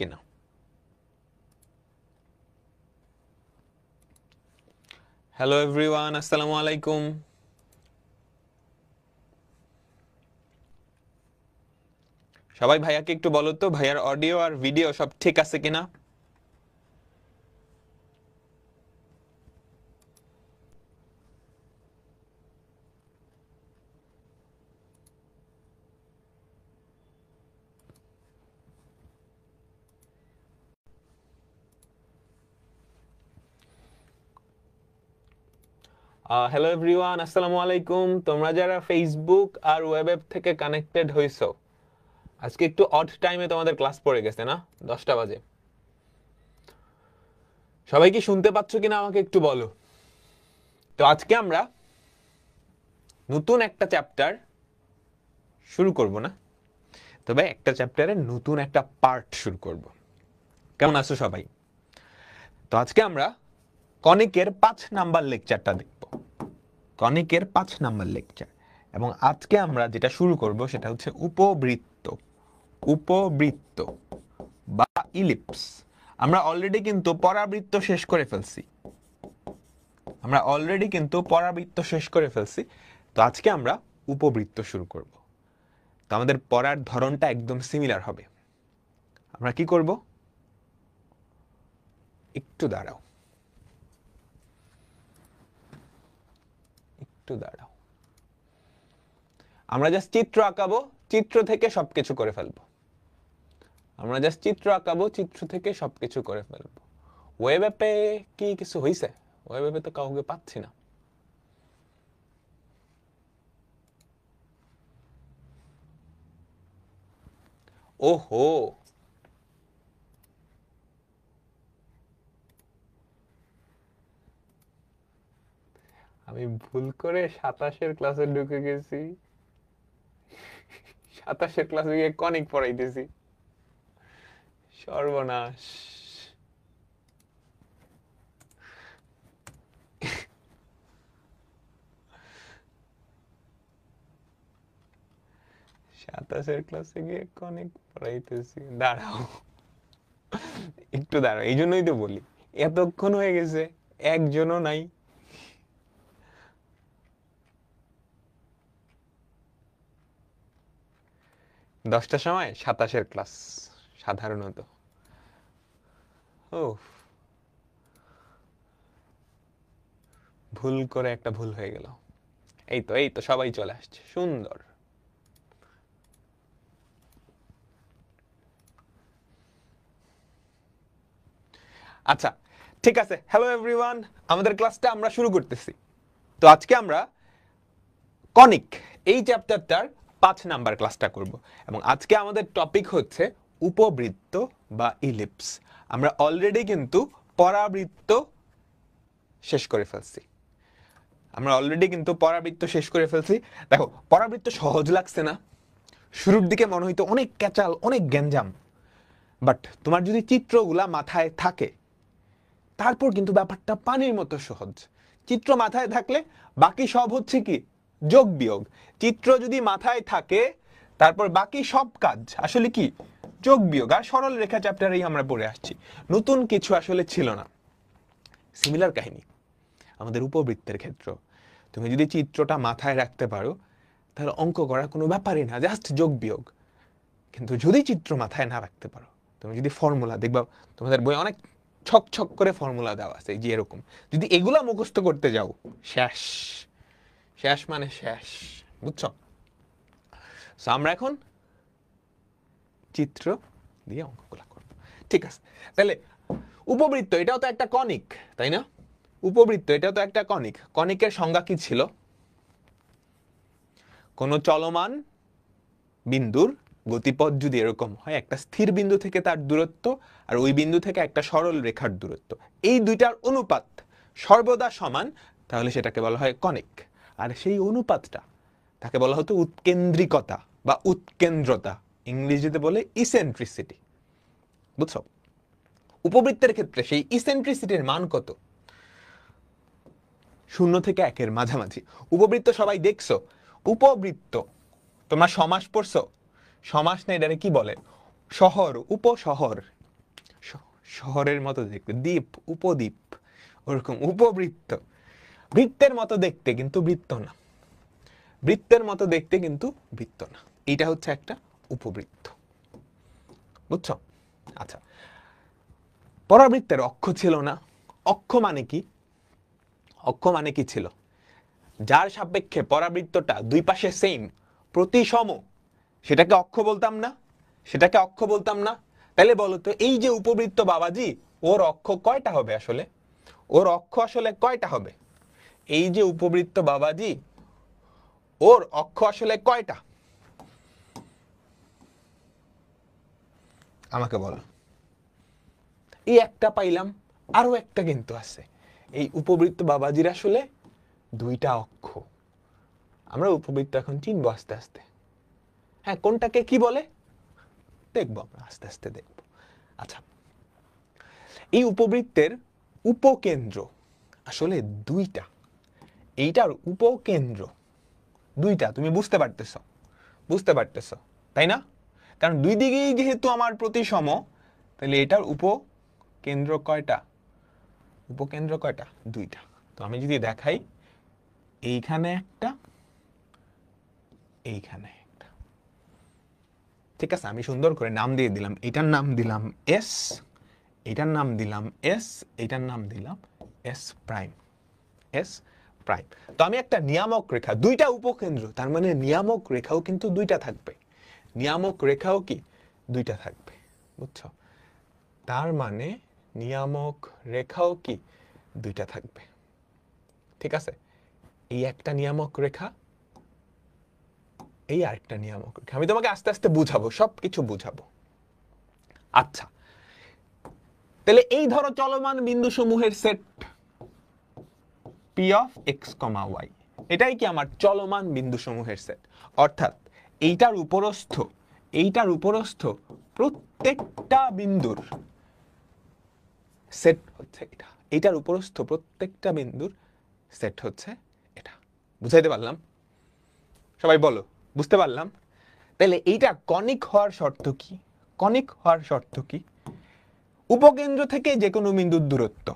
কিনা। Hello everyone, আসসালামু আলাইকুম। সবাই ভাইয়াকে একটু বলো তো ভাইয়ার অডিও আর ভিডিও সব ঠিক আছে কিনা। হ্যালো এভরিওয়ান, আসসালামু আলাইকুম। তোমরা যারা ফেসবুক আর ওয়েব অ্যাপ থেকে কানেক্টেড হইছো, আজকে একটু অড টাইমে তোমাদের ক্লাস পড়ে গেছে না, 10টা বাজে। সবাই কি শুনতে পাচ্ছ কিনা আমাকে একটু বলো। তো আজকে আমরা নতুন একটা চ্যাপ্টার শুরু করব না, তবে একটা চ্যাপ্টারের নতুন একটা পার্ট শুরু করব। কেমন আছো সবাই? তো আজকে আমরা কনিকের 5 নাম্বার লেকচারটা দেখব, কনিকের 5 নাম্বার লেকচার। এবং আজকে আমরা যেটা শুরু করব সেটা হচ্ছে উপবৃত্ত, উপবৃত্ত বা ইলিপস। আমরা অলরেডি কিন্তু পরাবৃত্ত শেষ করে ফেলছি, তো আজকে আমরা উপবৃত্ত শুরু করব। তো আমাদের পড়ার ধরনটা একদম সিমিলার হবে। আমরা কি করব, একটু দাঁড়াও, আমরা জাস্ট চিত্র আঁকাবো, চিত্র থেকে সবকিছু করে ফেলবো। ওয়েব অ্যাপে কি কিছু হইছে? ওয়েব অ্যাপে তো কাউকে পাচ্ছি না। ওহো, আমি ভুল করে 27-এর ক্লাসে ঢুকে গেছি, 27-এর ক্লাসে গিয়ে কনিক পড়াইতেছি। সর্বনাশ। সাতাশের ক্লাসে গিয়ে কনিক পড়াইতেছি, দাঁড়াও একটু দাঁড়াও, এই জন্যই তো বলি এতক্ষণ হয়ে গেছে একজনও নাই। 10টার সময় 27-এর ক্লাস সাধারণত। ও, ভুল করে একটা ভুল হয়ে গেল। এই তো সবাই চলে আসছে, সুন্দর। আচ্ছা ঠিক আছে, হ্যালো এভরিওয়ান, আমাদের ক্লাসটা আমরা শুরু করতেছি। তো আজকে আমরা কনিক এই চ্যাপ্টারটার 5 নাম্বার ক্লাসটা করব, এবং আজকে আমাদের টপিক হচ্ছে উপবৃত্ত বা ইলিপস। আমরা অলরেডি কিন্তু পরাবৃত্ত শেষ করে ফেলছি। দেখো, পরাবৃত্ত সহজ লাগছে না? শুরুর দিকে মনে হইতো অনেক ক্যাচাল, অনেক গ্যাঞ্জাম, বাট তোমার যদি চিত্রগুলা মাথায় থাকে তারপর কিন্তু ব্যাপারটা পানির মতো সহজ। চিত্র মাথায় থাকলে বাকি সব হচ্ছে কি যোগ বিয়োগ। চিত্র যদি মাথায় থাকে তারপর বাকি সব কাজ আসলে কি যোগ বিয়োগ। আর সরল রেখা চ্যাপ্টারেই আমরা পড়ে আসছি, নতুন কিছু আসলে ছিল না। সিমিলার কাহিনী আমাদের উপবৃত্তের ক্ষেত্র। তুমি যদি চিত্রটা মাথায় রাখতে পারো তাহলে অঙ্ক করার কোনো ব্যাপারই না, জাস্ট যোগ বিয়োগ। কিন্তু যদি চিত্র মাথায় না রাখতে পারো, তুমি যদি ফর্মুলা দেখবা, তোমাদের বই অনেক ছক ছক করে ফর্মুলা দেওয়া আছে যে এরকম, যদি এগুলা মুখস্থ করতে যাও শেষ, শেষ মানে শেষ, বুঝছো? সো আমরা এখন চিত্র দিয়ে অঙ্কগুলা করব, ঠিক আছে? তাহলে উপবৃত্ত এটাও তো একটা কনিক, তাই না? উপবৃত্ত এটাও তো একটা কনিক। কনিকের সংজ্ঞা কি ছিল? কোন চলমান বিন্দুর গতিপথ যদি এরকম হয়, একটা স্থির বিন্দু থেকে তার দূরত্ব আর ওই বিন্দু থেকে একটা সরল রেখার দূরত্ব, এই দুইটার অনুপাত সর্বদা সমান, তাহলে সেটাকে বলা হয় কনিক। আর সেই অনুপাতটা তাকে বলা হতো উৎকেন্দ্রিকতা বা উৎকেন্দ্রতা, ইংরেজিতে বলে ইসেন্ট্রিসিটি, বুঝছো? উপবৃত্তের ক্ষেত্রে সেই ইসেন্ট্রিসিটির মান কত? 0 থেকে 1-এর মাঝামাঝি। উপবৃত্ত সবাই দেখছো? উপবৃত্ত তোমরা সমাস পড়ছো? সমাস না, এটারে কি বলে? শহর, উপশহর। শহরের মতো দেখতে, দ্বীপ, উপদ্বীপ, ওরকম উপবৃত্ত। বৃত্তের মতো দেখতে কিন্তু বৃত্ত না, বৃত্তের মতো দেখতে কিন্তু বৃত্ত না। এটা হচ্ছে একটা উপবৃত্ত, বুঝছো? আচ্ছা, পরাবৃত্তের অক্ষ ছিল না। অক্ষ মানে কি? অক্ষ মানে কি ছিল? যার সাপেক্ষে পরাবৃত্তটা দুই পাশে সেম, প্রতিসম, সেটাকে অক্ষ বলতাম না? সেটাকে অক্ষ বলতাম না? তাহলে বলো তো, এই যে উপবৃত্ত বাবাজি, ওর অক্ষ কয়টা হবে আসলে? ওর অক্ষ আসলে কয়টা হবে? এই যে উপবৃত্ত বাবাজি, ওর অক্ষ আসলে কয়টা? আমাকে বলো। এই একটা পাইলাম, আরো একটা কিন্তু আছে। এই উপবৃত্ত বাবাজির আসলে দুইটা অক্ষ। আমরা উপবৃত্ত এখন চিনবো আস্তে আস্তে। হ্যাঁ, কোনটাকে কি বলে দেখবো আমরা, আস্তে আস্তে দেখবো। আচ্ছা, এই উপবৃত্তের উপকেন্দ্র আসলে দুইটা। এইটার উপকেন্দ্র দুইটা। তুমি বুঝতে পারতেছ? বুঝতে পারতেছ, তাই না? কারণ দুই দিকেই যেহেতু আমার প্রতিসম, তাহলে এটার উপকেন্দ্র কয়টা? উপকেন্দ্র কয়টা? দুইটা। তো আমি যদি দেখাই, এইখানে একটা, এইখানে একটা। ঠিক আছে, আমি সুন্দর করে নাম দিয়ে দিলাম। এটার নাম দিলাম এস, এটার নাম দিলাম এস, এটার নাম দিলাম এস প্রাইম, এস প্রাইম। তো আমি একটা নিয়ামক রেখা, দুইটা উপকেন্দ্র, তার মানে নিয়ামক রেখাও কিন্তু দুইটা থাকবে। নিয়ামক রেখাও কি দুইটা থাকবে, বুঝছো? তার মানে নিয়ামক রেখাও কি দুইটা থাকবে। ঠিক আছে, এই একটা নিয়ামক রেখা, এই আরেকটা নিয়ামক রেখা। আমি তোমাকে আস্তে আস্তে বুঝাবো, সবকিছু বুঝাবো। আচ্ছা, তাহলে এই ধরো চলমান বিন্দু সমূহের set P of X comma Y, এটাই কি আমার চলমান বিন্দু সমূহের সেট। অর্থাৎ এইটার উপরস্থ, এইটার উপরস্থ প্রত্যেকটা বিন্দুর সেট হচ্ছে এটা। এইটার উপরস্থ প্রত্যেকটা বিন্দুর সেট হচ্ছে এটা। বুঝাইতে পারলাম? সবাই বলো, বুঝতে পারলাম? তাহলে এইটা কনিক হওয়ার শর্ত কি? কনিক হওয়ার শর্ত কি? উপকেন্দ্র থেকে যে কোনো বিন্দুর দূরত্ব,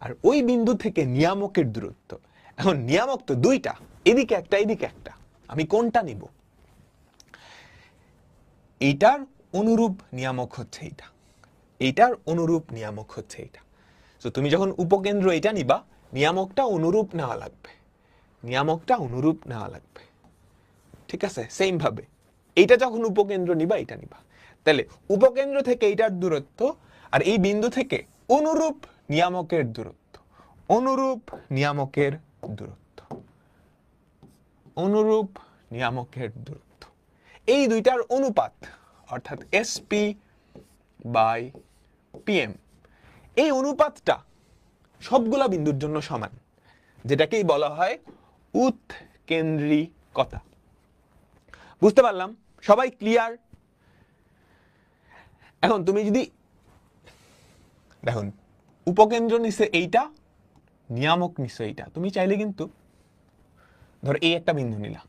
আর ওই বিন্দু থেকে নিয়ামকের দূরত্ব। এখন নিয়ামক তো দুইটা, এদিকে একটা, এদিকে একটা। আমি কোনটা নিব? এইটার অনুরূপ নিয়ামক হচ্ছে এইটা, এইটার অনুরূপ নিয়ামক হচ্ছে এইটা। তো তুমি যখন উপকেন্দ্র এটা নিবা, নিয়ামকটা অনুরূপ নেওয়া লাগবে, নিয়ামকটা অনুরূপ নেওয়া লাগবে। ঠিক আছে, সেম ভাবে এইটা যখন উপকেন্দ্র নিবা, এটা নিবা। তাহলে উপকেন্দ্র থেকে এইটার দূরত্ব আর এই বিন্দু থেকে অনুরূপ নিয়ামকের দূরত্ব, অনুরূপ নিয়ামকের দূরত্ব, অনুরূপ নিয়ামকের দূরত্ব, এই দুইটার অনুপাত, অর্থাৎ এসপি বাই পিএম, এই অনুপাতটা সবগুলা বিন্দুর জন্য সমান, যেটাকেই বলা হয় উৎকেন্দ্রিকতা। বুঝতে পারলাম? সবাই ক্লিয়ার? এখন তুমি যদি দেখুন, উপকেন্দ্র নিছে এইটা, নিয়ামক নিছে এইটা, তুমি চাইলে কিন্তু ধরো এই একটা বিন্দু নিলা,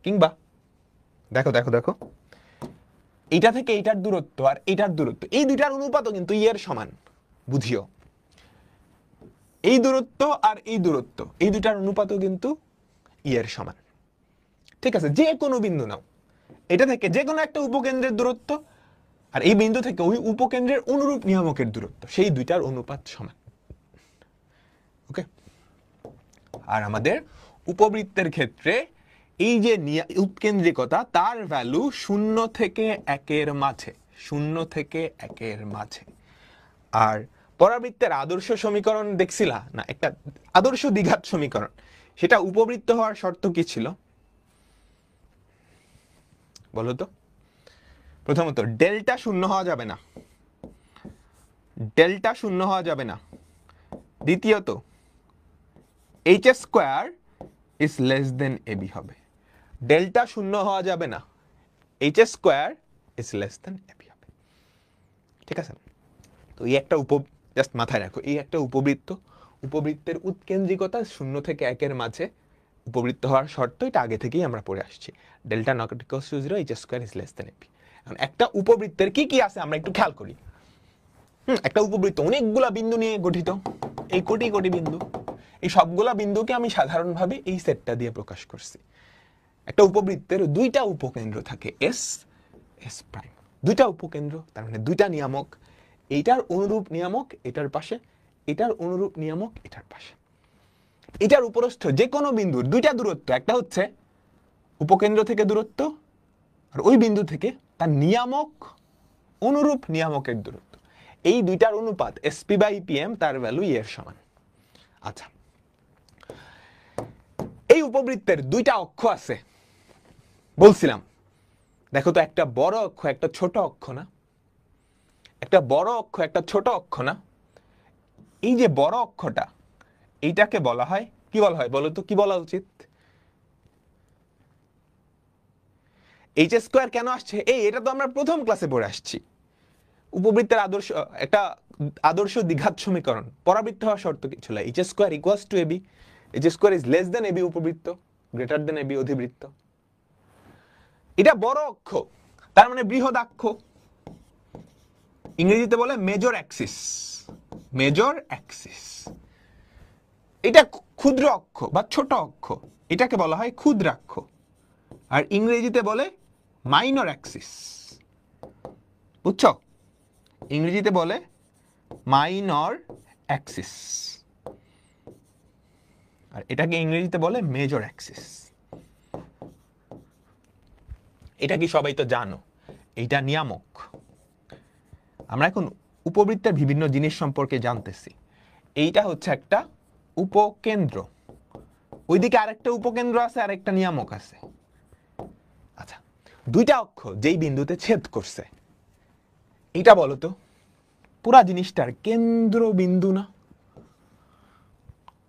কিংবা দেখো দেখো দেখো, এইটা থেকে এইটার দূরত্ব আর এইটার দূরত্ব, এই দুইটার অনুপাতও কিন্তু এর সমান। বুঝিও, এই দূরত্ব আর এই দূরত্ব, এই দুইটার অনুপাতও কিন্তু এর সমান। ঠিক আছে, যে কোনো বিন্দু নাও, এটা থেকে যে কোনো একটা উপকেন্দ্রের দূরত্ব আর এই বিন্দু থেকে ওই উপকেন্দ্রের অনুরূপ নিয়ামকের দূরত্ব, সেই দুইটার অনুপাত সমান। ওকে। আর আমাদের উপবৃত্তের ক্ষেত্রে এই যে উৎকেন্দ্রিকতা, তার ভ্যালু 0 থেকে 1 মাঝে, 0 থেকে 1 মাঝে। আর পরাবৃত্তের আদর্শ সমীকরণ দেখছিলা না, একটা আদর্শ দ্বিঘাত সমীকরণ, সেটা উপবৃত্ত হওয়ার শর্ত কি ছিল বলো তো? প্রথমত ডেল্টা 0 হওয়া যাবে না, ডেল্টা 0 হওয়া যাবে না। দ্বিতীয়ত H square is less than AB হবে। ডেল্টা 0 হওয়া যাবে না, H square is less than AB হবে। ঠিক আছে, তো এই একটা জাস্ট মাথায় রাখো, এই একটা উপবৃত্ত, উপবৃত্তের উৎকেন্দ্রিকতা 0 থেকে 1 মাঝে উপবৃত্ত হওয়ার শর্ত, এটা আগে থেকেই আমরা পড়ে আসছি। Delta not equals to 0, H square is less than AB. এখন একটা উপবৃত্তের কি কি আছে আমরা একটু খেয়াল করি। একটা উপবৃত্ত অনেকগুলা বিন্দু নিয়ে গঠিত, এই কোটি কোটি বিন্দু, এই সবগুলা বিন্দুকে আমি সাধারণভাবে এই সেটটা দিয়ে প্রকাশ করছি। একটা উপবৃত্তের দুইটা উপকেন্দ্র থাকে, এস এস প্রাইম, দুইটা উপকেন্দ্র, তার মানে দুইটা নিয়ামক, এইটার অনুরূপ নিয়ামক এটার পাশে, এটার অনুরূপ নিয়ামক এটার পাশে। এটার উপরস্থ যে কোনো বিন্দুর দুইটা দূরত্ব, একটা হচ্ছে উপকেন্দ্র থেকে দূরত্ব, আর ওই বিন্দু থেকে তার নিয়ামক অনুরূপ নিয়ামকের দূরত্ব, এই দুইটার অনুপাত SP/PM, তার ভ্যালু এর সমান। আচ্ছা, এই উপবৃত্তের দুইটা অক্ষ আছে বলছিলাম, দেখো তো, একটা বড় অক্ষ একটা ছোট অক্ষ না, একটা বড় অক্ষ একটা ছোট অক্ষ না। এই যে বড় অক্ষটা, এইটাকে বলা হয় কি বলা হয় বলো তো, কি বলা উচিত? h² কেন আসছে? এটা তো আমরা প্রথম ক্লাসে পড়ে আসছি, উপবৃত্তের আদর্শ, একটা আদর্শ দ্বিঘাত সমীকরণ, পরাবৃত্ত হওয়ার শর্ত কি ছিল? h² = AB, h² is less than AB উপবৃত্ত, greater than AB অধিবৃত্ত। এটা বড় অক্ষ, তার মানে বৃহদাক্ষ, ইংরেজিতে বলে মেজর অ্যাক্সিস, মেজর অ্যাক্সিস। এটা ক্ষুদ্র অক্ষ বা ছোট অক্ষ, এটাকে বলা হয় ক্ষুদ্রাক্ষ, আর ইংরেজিতে বলে মাইনর অ্যাক্সিস। বুঝছো? ইংরেজিতে বলে মাইনর অ্যাক্সিস, আর এটাকে ইংরেজিতে বলে মেজর অ্যাক্সিস। এটা কি সবাই তো জানো, এইটা নিয়ামক। আমরা এখন উপবৃত্তের বিভিন্ন জিনিস সম্পর্কে জানতেছি। এইটা হচ্ছে একটা উপকেন্দ্র, ওইদিকে আরেকটা উপকেন্দ্র আছে, আরেকটা নিয়ামক আছে। আচ্ছা, দুইটা অক্ষ যেই বিন্দুতে ছেদ করছে, এটা বলো তো পুরা জিনিসটার কেন্দ্রবিন্দু না?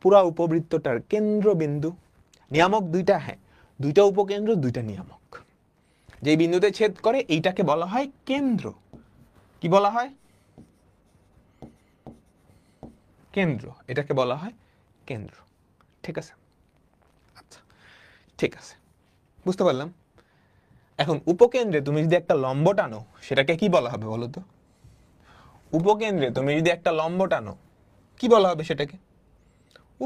পুরা উপবৃত্তটার কেন্দ্রবিন্দু, নিয়ামক দুইটা, হ্যাঁ, দুইটা উপকেন্দ্র দুইটা নিয়ামক, যেই বিন্দুতে ছেদ করে এইটাকে বলা হয় কেন্দ্র। কি বলা হয়? কেন্দ্র, এটাকে বলা হয় কেন্দ্র। ঠিক আছে? আচ্ছা, ঠিক আছে, বুঝতে পারলাম। এখন উপকেন্দ্রে তুমি যদি একটা লম্ব টানো, সেটাকে কি বলা হবে বলো তো? উপকেন্দ্রে তুমি যদি একটা লম্ব টানো, কি বলা হবে সেটাকে?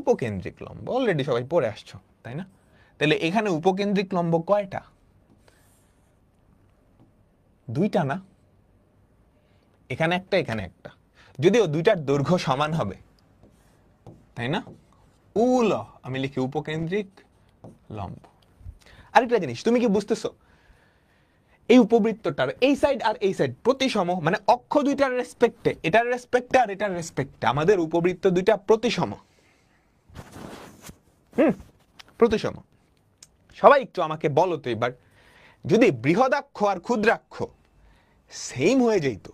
উপকেন্দ্রিক লম্ব। অলরেডি সবাই পড়ে আসছো, তাই না? তাহলে এখানে উপকেন্দ্রিক লম্ব কয়টা? দুইটা না? এখানে একটা, এখানে একটা, যদিও দুইটার দৈর্ঘ্য সমান হবে, তাই না? আমি লিখি উপকেন্দ্রিক লম্ব। আরেকটা জিনিস তুমি কি বুঝতেছো, এই উপবৃত্তটার এই সাইড আর এই সাইড প্রতিসম, মানে অক্ষ দুইটার রেসপেক্টে, এটার রেসপেক্টে আর এটার রেসপেক্টে আমাদের উপবৃত্ত দুইটা প্রতিসম। প্রতিসম। সবাই একটু আমাকে বলো তো এবার, যদি বৃহদাক্ষ আর ক্ষুদ্রাক্ষ সেম হয়ে যেত,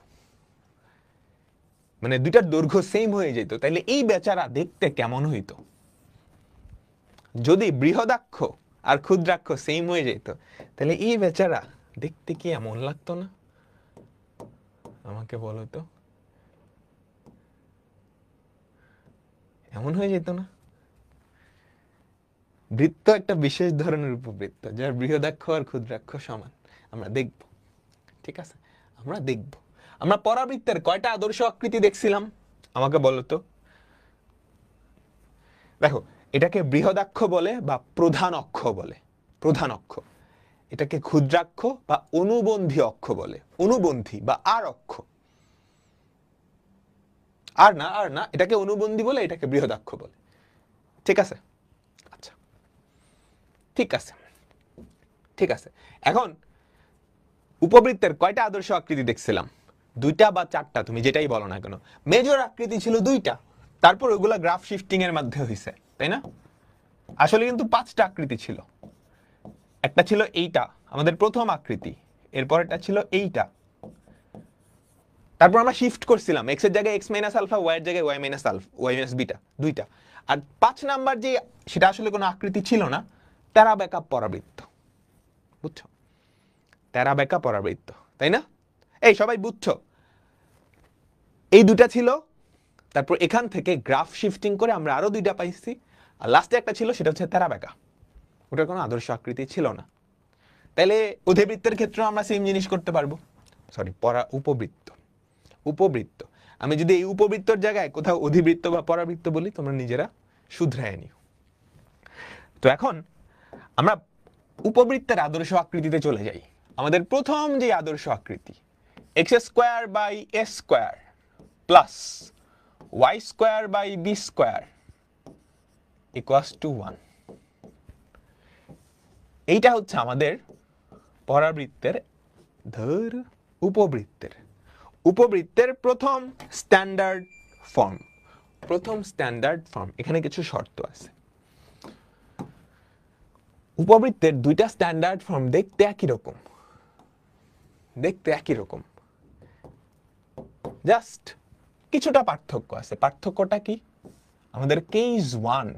মানে দুইটার দৈর্ঘ্য সেম হয়ে যেত, তাহলে এই বেচারা দেখতে কেমন হইতো? যদি বৃহদাক্ষ আর ক্ষুদ্রাক্ষ সেম হয়ে যেত, তাহলে এই বেচারা দেখতে কি এমন লাগতো না? আমাকে বলো তো, এমন হয়ে যেত না? বৃত্ত একটা বিশেষ ধরনের উপবৃত্ত, যার বৃহদাক্ষ আর ক্ষুদ্রাক্ষ সমান। আমরা দেখব, ঠিক আছে? আমরা দেখব। আমরা পরাবৃত্তের কয়টা আদর্শ আকৃতি দেখছিলাম আমাকে বলো তো? দেখো, এটাকে বৃহদাক্ষ বলে বা প্রধান অক্ষ বলে, প্রধান অক্ষ। এটাকে ক্ষুদ্রাক্ষ বা অনুবন্ধী অক্ষ বলে, অনুবন্ধী বা আর অক্ষ। আর না, আর না, এটাকে অনুবন্ধী বলে, এটাকে বৃহদাক্ষ বলে। ঠিক আছে? আচ্ছা, ঠিক আছে, ঠিক আছে। এখন উপবৃত্তের কয়টা আদর্শ আকৃতি দেখছিলাম? দুইটা বা চারটা, তুমি যেটাই বলো না কেন। মেজর আকৃতি ছিল দুইটা, তারপর ওইগুলা গ্রাফ শিফটিং এর মাধ্যমে হয়েছে, তাই না? আসলে কিন্তু পাঁচটা আকৃতি ছিল। একটা ছিল এইটা, আমাদের প্রথম আকৃতি, এরপর এটা ছিল এইটা, তারপর আমরা শিফট করছিলাম, এক্স এর জায়গায় এক্স মাইনাস আলফা, ওয়াই এর জায়গায় Y minus alpha, Y minus beta, দুইটা। আর 5 নাম্বার যে, সেটা আসলে কোনো আকৃতি ছিল না, তেরা বেঁকা পরাবৃত্ত। বুঝছো? তেরা বেঁকা পরাবৃত্ত, তাই না? এই সবাই বুঝছো? এই দুটা ছিল, তারপর এখান থেকে গ্রাফ শিফটিং করে আমরা আরো দুইটা পাইছি, আর লাস্টে একটা ছিল, সেটা হচ্ছে তেরা বেঁকা। ওটার কোনো আদর্শ আকৃতি ছিল না। তাইলে অধিবৃত্তের ক্ষেত্রে আমরা সেম জিনিস করতে পারবো। সরি, উপবৃত্ত, উপবৃত্ত। আমি যদি এই উপবৃত্তর জায়গায় কোথাও অধিবৃত্ত বা পরাবৃত্ত বলি, তোমরা নিজেরা শুধরায় নিও। তো এখন আমরা উপবৃত্তের আদর্শ আকৃতিতে চলে যাই। আমাদের প্রথম যে আদর্শ আকৃতি, X square by A square plus Y square by B square equals to 1, এইটা হচ্ছে আমাদের পরাবৃত্তের উপবৃত্তের প্রথম স্ট্যান্ডার্ড ফর্ম। এখানে কিছু শর্ত আছে। উপবৃত্তের দুইটা স্ট্যান্ডার্ড ফর্ম দেখতে একই রকম, জাস্ট কিছুটা পার্থক্য আছে। পার্থক্যটা কি? আমাদের কেস 1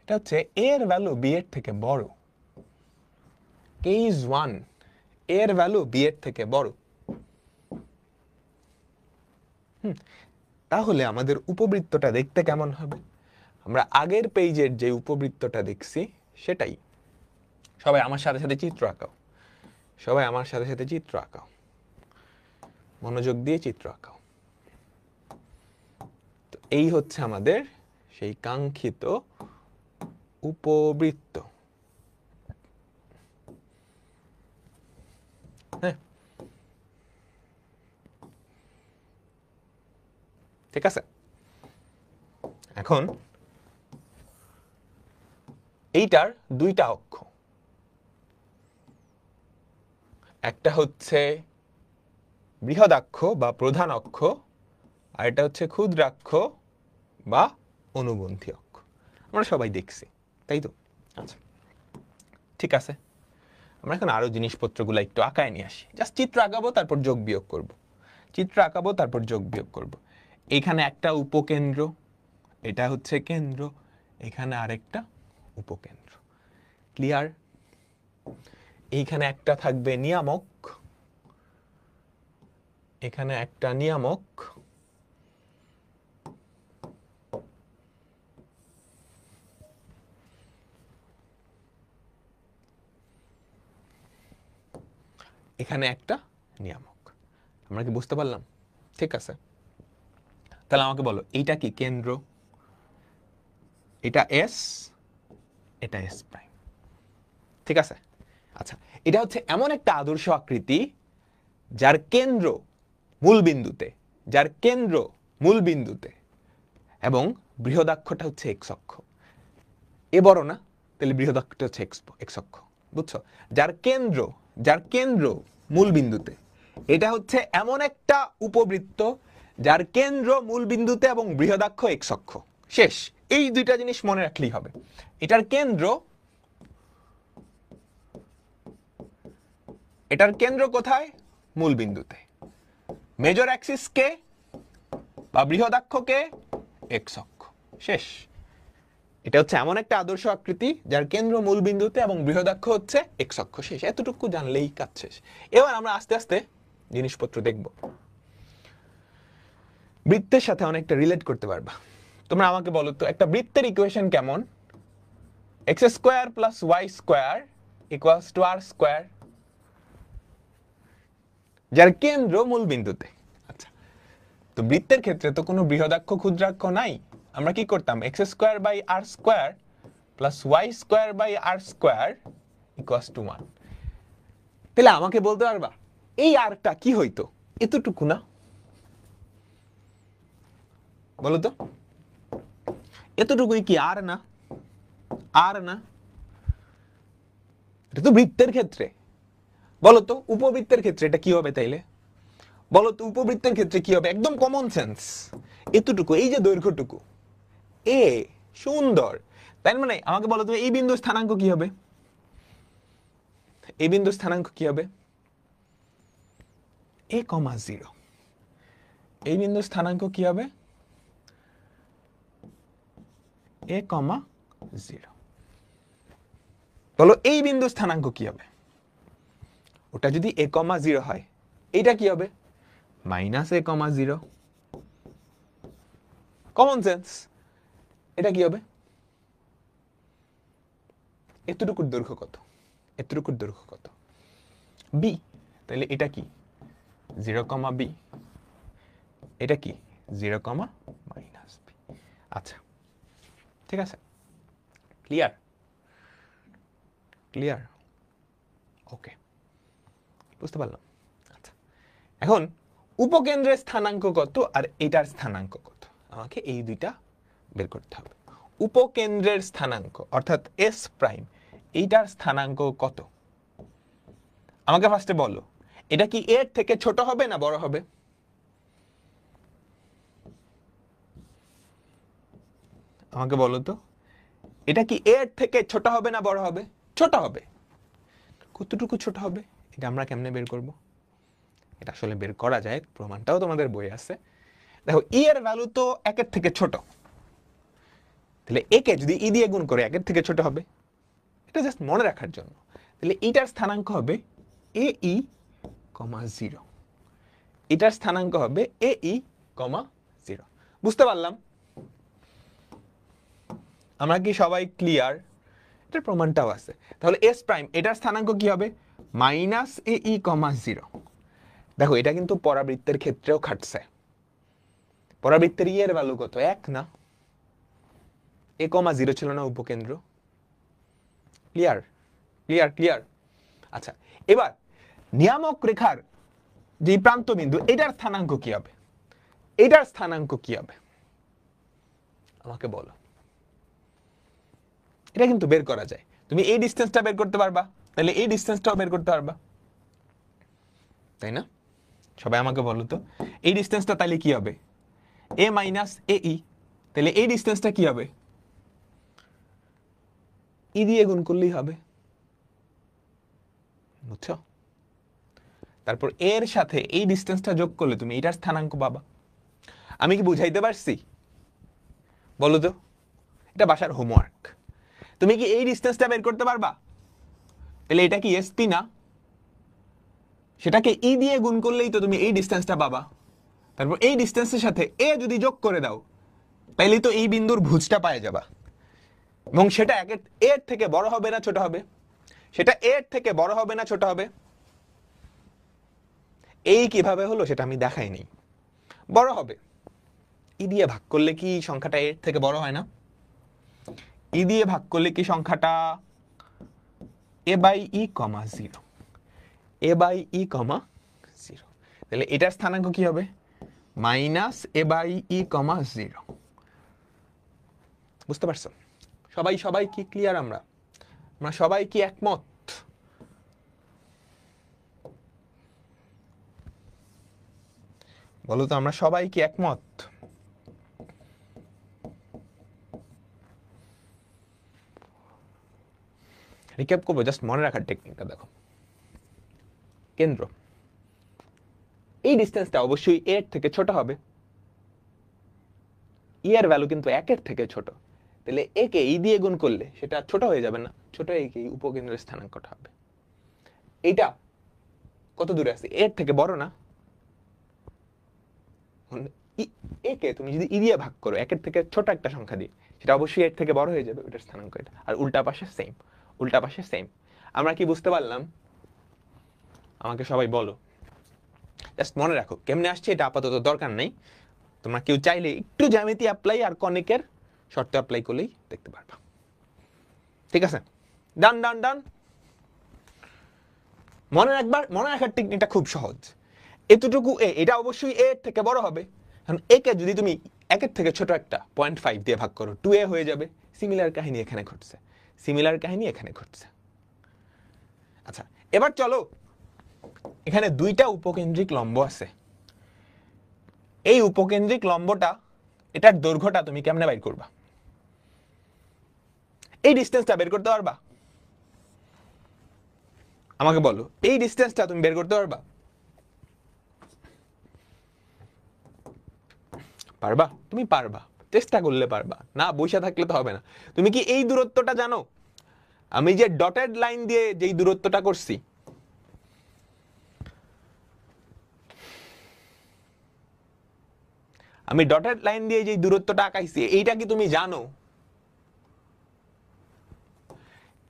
এটা হচ্ছে এর ভ্যালু বি এর থেকে বড়। কেস 1 এর ভ্যালু বি এর থেকে বড়। তাহলে আমাদের উপবৃত্তটা দেখতে কেমন হবে? আমরা আগের পেজের যে উপবৃত্তটা দেখছি সেটাই। সবাই আমার সাথে সাথে চিত্র আঁকাও, মনোযোগ দিয়ে চিত্র আঁকাও। তো এই হচ্ছে আমাদের সেই কাঙ্ক্ষিত উপবৃত্ত। হ্যাঁ, ঠিক আছে। এখন এইটার দুইটা অক্ষ, একটা হচ্ছে বৃহদাক্ষ বা প্রধান অক্ষ, আর এটা হচ্ছে ক্ষুদ্রাক্ষ বা অনুবন্ধী অক্ষ। আমরা সবাই দেখছি, তাই তো? আচ্ছা, ঠিক আছে। আমরা এখন আরো জিনিসপত্রগুলো একটু আঁকায় নিয়ে আসি। জাস্ট চিত্র আঁকাবো, তারপর যোগ বিয়োগ করব। এখানে একটা উপকেন্দ্র, এটা হচ্ছে কেন্দ্র, এখানে আরেকটা উপকেন্দ্র। ক্লিয়ার? এইখানে একটা থাকবে নিয়ামক, এখানে একটা নিয়ামক, এখানে একটা নিয়ামক। আমরা কি বুঝতে পারলাম? ঠিক আছে। তাহলে আমাকে বলো, এইটা কি কেন্দ্র? এটা এস, এটা এস প্রাইম। ঠিক আছে। আচ্ছা, এটা হচ্ছে এমন একটা আদর্শ আকৃতি যার কেন্দ্র মূল বিন্দুতে, এবং বৃহদাক্ষটা হচ্ছে এক্স অক্ষ। এ বড় না, তাহলে বৃহদাক্ষটা হচ্ছে এক্স অক্ষ। বুঝছো? যার কেন্দ্র মূল বিন্দুতে, এটা হচ্ছে এমন একটা উপবৃত্ত যার কেন্দ্র মূল বিন্দুতে এবং বৃহদাক্ষ এক্স অক্ষ। শেষ। এই দুইটা জিনিস মনে রাখলেই হবে। এটার কেন্দ্র কোথায়? মূল বিন্দুতে। মেজর অ্যাক্সিস কে বা বৃহদাক্ষ কে? এক্স অক্ষ। শেষ। এটা হচ্ছে এমন একটা আদর্শ আকৃতি যার কেন্দ্র মূল বিন্দুতে এবং বৃহদাক্ষ হচ্ছে এক্স অক্ষ। শেষ। এতটুকু জানলেই কাজ শেষ। এবার আমরা আস্তে আস্তে জিনিসপত্র দেখব। বৃত্তের সাথে অনেকটা রিলেট করতে পারবা। তোমরা আমাকে বলো তো, একটা বৃত্তের ইকুয়েশন কেমন? X square plus Y square equals to R square, যার কেন্দ্র মূল বিন্দুতে। আচ্ছা, তো বৃত্তের ক্ষেত্রে তো কোনো বৃহদাক্ষ ক্ষুদ্রাক্ষ নাই। আমরা কি করতাম? X square by R square plus Y square by R square equals to 1। তাহলে আমাকে বলতে পারবা এই আরটা কি হইতো? এতটুকু না? বলো তো, এতটুকুই কি আর না? এটা তো বৃত্তের ক্ষেত্রে। বলো তো উপবৃত্তের ক্ষেত্রে এটা কি হবে তাইলে? বলো তো উপবৃত্তের ক্ষেত্রে কি হবে? একদম কমন সেন্স। এতটুকু, এই যে দৈর্ঘ্যটুকু এ, সুন্দর। তাই মানে আমাকে বলো তো, এই বিন্দুর স্থানাঙ্ক কি হবে? এই বিন্দুর স্থানাঙ্ক কি হবে? a, 0। এই বিন্দুর স্থানাঙ্ক কি হবে? a, 0। বলো এই বিন্দুর স্থানাঙ্ক কি হবে? ওটা যদি a, 0 হয়, এইটা কি হবে? Minus a, 0। Common sense. এটা কি হবে? এতটুকুর দৈর্ঘ্য কত? b। তাহলে এটা কি 0, b, এটা কি 0, b। আচ্ছা ঠিক আছে, ক্লিয়ার ক্লিয়ার, ওকে, বুঝতে পারলাম। আচ্ছা এখন উপকেন্দ্রের স্থানাঙ্ক কত আর এটার স্থানাঙ্ক কত, আমাকে এই দুইটা বের করতে হবে। উপকেন্দ্রের স্থানাঙ্ক অর্থাৎ এস প্রাইম, এইটার স্থানাঙ্ক কত আমাকে ফার্স্টে বলো। এটা কি এর থেকে ছোট হবে না বড় হবে? আমাকে বলো তো, এটা কি এর থেকে ছোট হবে না বড় হবে? ছোট হবে। কতটুকু ছোট হবে এটা আমরা কেমনে বের করব? এটা আসলে বের করা যায়, প্রমাণটাও তোমাদের বইয়ে আছে। দেখো ই এর ভ্যালু তো 1 এর থেকে ছোট, তাহলে এ কে যদি ই দিয়ে গুণ করে 1 এর থেকে ছোট হবে, এটা জাস্ট মনে রাখার জন্য। তাহলে এটার স্থানাঙ্ক হবে এ ই, 0, এটার স্থানাঙ্ক হবে এ ই, 0। বুঝতে পারলাম? আমরা কি সবাই ক্লিয়ার? এটার প্রমাণটাও আছে। তাহলে এস প্রাইম এটার স্থানাঙ্ক কি হবে? মাইনাস এ ই, 0। দেখো এটা কিন্তু পরাবৃত্তের ক্ষেত্রেও খাটছে। পরাবৃত্তের ই এর ভ্যালু কত? 1 না? এ, 0 ছিল না উপকেন্দ্র? Clear clear clear. আচ্ছা এবার নিয়ামক রেখার যে প্রান্ত বিন্দু, এটার স্থানাঙ্ক কি হবে? এটার স্থানাঙ্ক কি হবে আমাকে বলো। এটা কিন্তু বের করা যায়, তুমি এই ডিসটেন্সটা বের করতে পারবা, তাহলে এই ডিসটেন্সটাও বের করতে পারবা, তাই না? সবাই আমাকে বলো তো, এই ডিসটেন্সটা তাহলে কি হবে? এ মাইনাস এ ই, তাহলে এই ডিসটেন্সটা কি হবে? ই দিয়ে গুণ করলেই হবে, বুঝছো? তারপর এর সাথে এই ডিসটেন্সটা যোগ করলে তুমি এটার স্থানাঙ্ক পাবা। আমি কি বুঝাইতে পারছি বলো তো? এটা বাসার হোমওয়ার্ক। তুমি কি এই ডিসটেন্সটা বের করতে পারবা? তাহলে এটা কি এসপি না? সেটাকে ই দিয়ে গুণ করলেই তো তুমি এই ডিসটেন্সটা পাবা। তারপর এই ডিসটেন্সের সাথে এ যদি যোগ করে দাও, তাইলে তো এই বিন্দুর ভুজটা পাওয়া যাবা। এবং সেটা এর থেকে বড় হবে না ছোট হবে? সেটা এর থেকে বড় হবে না ছোট হবে? এই কিভাবে হলো সেটা আমি দেখাইনি। বড় হবে। ই দিয়ে ভাগ করলে কি সংখ্যাটা এর থেকে বড় হয় না? ই দিয়ে ভাগ করলে কি সংখ্যাটা এ by e, 0, A by e, 0। তাহলে এটার স্থানাঙ্ক কি হবে? Minus A by e, 0। বুঝতে পারছো? সবাই সবাই কি ক্লিয়ার? আমরা সবাই কি একমত? বলো তো, আমরা সবাই কি একমত? রিক্যাপ করবো, জাস্ট মনে রাখার টেকনিকটা দেখো। কেন্দ্র, এই ডিসটেন্সটা অবশ্যই এর থেকে ছোট হবে। ই এর ভ্যালু কিন্তু 1 এর থেকে ছোট, তাহলে এ কে ই দিয়ে গুণ করলে সেটা ছোট হয়ে যাবে না? ছোট হয়ে গিয়ে উপকেন্দ্রের স্থানাঙ্কটা হবে। এইটা কত দূরে আছে? এর থেকে বড় না? এ কে তুমি যদি ই দিয়ে ভাগ করো 1 এর থেকে ছোট একটা সংখ্যা দিয়ে, সেটা অবশ্যই এর থেকে বড় হয়ে যাবে, ওটার স্থানাঙ্ক এটা। আর উল্টা পাশে সেম, উল্টা পাশে সেম। আমরা কি বুঝতে পারলাম? আমাকে সবাই বলো। জাস্ট মনে রাখো কেমনে আসছে এটা আপাতত দরকার নেই, তোমরা কেউ চাইলে একটু জ্যামিতি অ্যাপ্লাই আর কনিকের শর্ত অ্যাপ্লাই করলেই দেখতে পারবা। ঠিক আছে, ডান ডান ডান। মনে রাখার টেকনিকটা খুব সহজ। এতটুকু এ, এটা অবশ্যই এর থেকে বড় হবে, কারণ একে যদি তুমি 1 এর থেকে ছোট একটা 0.5 দিয়ে ভাগ করো 2a হয়ে যাবে। সিমিলার কাহিনী এখানে ঘটছে, সিমিলার কাহিনী এখানে ঘটছে। আচ্ছা এবার চলো, এখানে দুইটা উপকেন্দ্রিক লম্ব আছে। এই উপকেন্দ্রিক লম্বটা, এটার দৈর্ঘ্যটা তুমি কেমনে বাইর করবা? এই ডিসটেন্সটা বের করতে পারবা? আমাকে বলো, এই ডিসটেন্সটা তুমি বের করতে পারবা? পারবা? তুমি পারবা, চেষ্টা করলে পারবা, না বসে থাকলে তো হবে না। তুমি কি এই দূরত্বটা জানো? আমি যে ডটেড লাইন দিয়ে যেই দূরত্বটা করছি, আমি ডটেড লাইন দিয়ে যেই দূরত্বটা আঁকাইছি, এইটা কি তুমি জানো?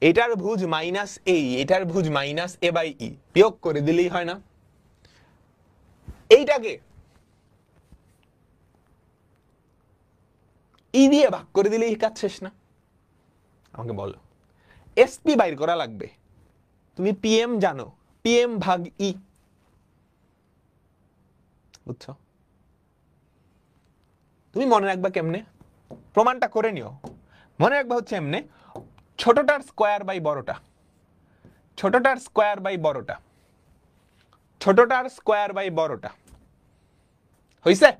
এটার ভুজ মাইনাস এ, এটার ভুজ মাইনাস এ বাই ই, বিয়োগ করে দিলেই হয় না? এইটাকে ই দিয়ে ভাগ করে দিলেই কাজ শেষ না? আমাকে বলো, এসপি বাইর করা লাগবে। তুমি পিএম জানো, পিএম ভাগ ই, বুঝছো? তুমি মনে রাখবা কেমনে, প্রমাণটা করে নিও। মনে রাখবা হচ্ছে এমনে, ছোটটার স্কয়ার বাই বড়টা, ছোটটার স্কয়ার বাই বড়টা, ছোটটার স্কয়ার বাই বড়টা। হইছে?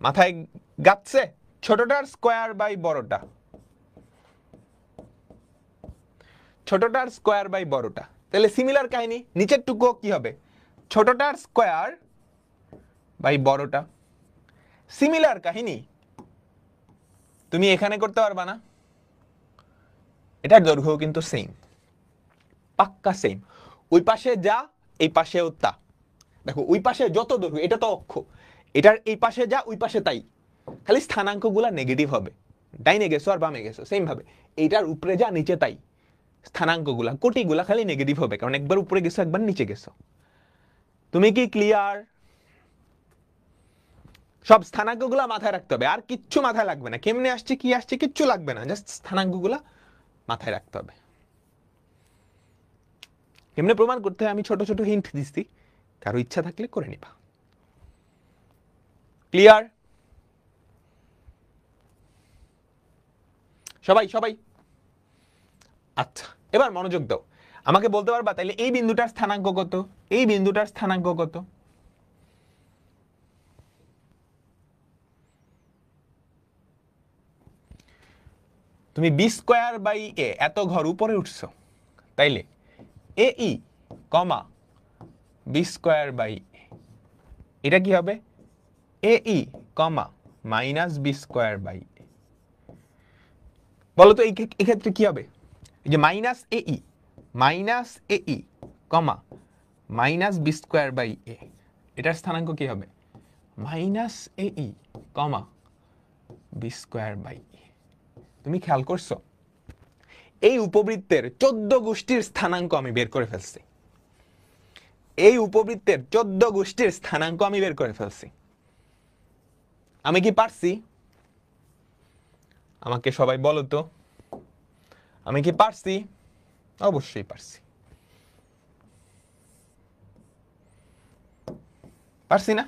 মাথায় গাচ্ছে? ছোটটার স্কয়ার বাই বড়টা, ছোটটার স্কয়ার বাই বড়টা। তাহলে সিমিলার কাহিনী, নিচের টুকু কি হবে? ছোটটার স্কয়ার বাই বড়টা। সিমিলার কাহিনী তুমি এখানে করতে পারবা না? এটার দৈর্ঘ্য কিন্তু সেম, পাক্কা সেম। ওই পাশে যা, এই পাশেও তা। দেখো ওই পাশে যত দৈর্ঘ্য, এটা তো অক্ষ, এটার এই পাশে যা ওই পাশে তাই, খালি স্থানাঙ্কগুলা নেগেটিভ হবে। ডাইনে গেছো আর বামে গেছো সেম ভাবে, এইটার উপরে যা নিচে তাই, স্থানাঙ্কগুলা কোটিগুলা খালি নেগেটিভ হবে, কারণ একবার উপরে গেছো একবার নিচে গেছো। তুমি কি ক্লিয়ার? সব স্থানাঙ্কগুলা মাথায় রাখতে হবে, আর কিচ্ছু মাথায় লাগবে না। কেমনে আসছে কি আসছে কিচ্ছু লাগবে না, জাস্ট স্থানাঙ্কগুলা মাথায় রাখতে হবে। কেমনে প্রমাণ করতে হয় আমি ছোট ছোট হিন্ট দিচ্ছি, কারো ইচ্ছা থাকলে করে নিবা। ক্লিয়ার? সবাই সবাই? আচ্ছা, এবার মনোযোগ দাও। আমাকে বলতে পারবা তাইলে এই বিন্দুটার স্থানাঙ্ক কত? এই বিন্দুটার স্থানাঙ্ক কত? তুমি বি স্কয়ার বাই এ, এত ঘর উপরে উঠছো, তাইলে a E comma b square by a, এটা কি হবে? A E comma minus b square by a. বলো তো এই ক্ষেত্রে কি হবে? এই যে minus A E comma minus b square by a, এটার স্থানাঙ্ক কি হবে? Minus A E comma b square by a. তুমি খেয়াল করছো এই উপবৃত্তের 14 গোষ্ঠীর স্থানাঙ্ক আমি বের করে ফেলছি, এই উপবৃত্তের 14 গোষ্ঠীর স্থানাঙ্ক আমি বের করে ফেলছি। আমি কি পারছি? আমাকে সবাই বলো তো, আমি কি পারছি? অবশ্যই পারছি। পারছি না?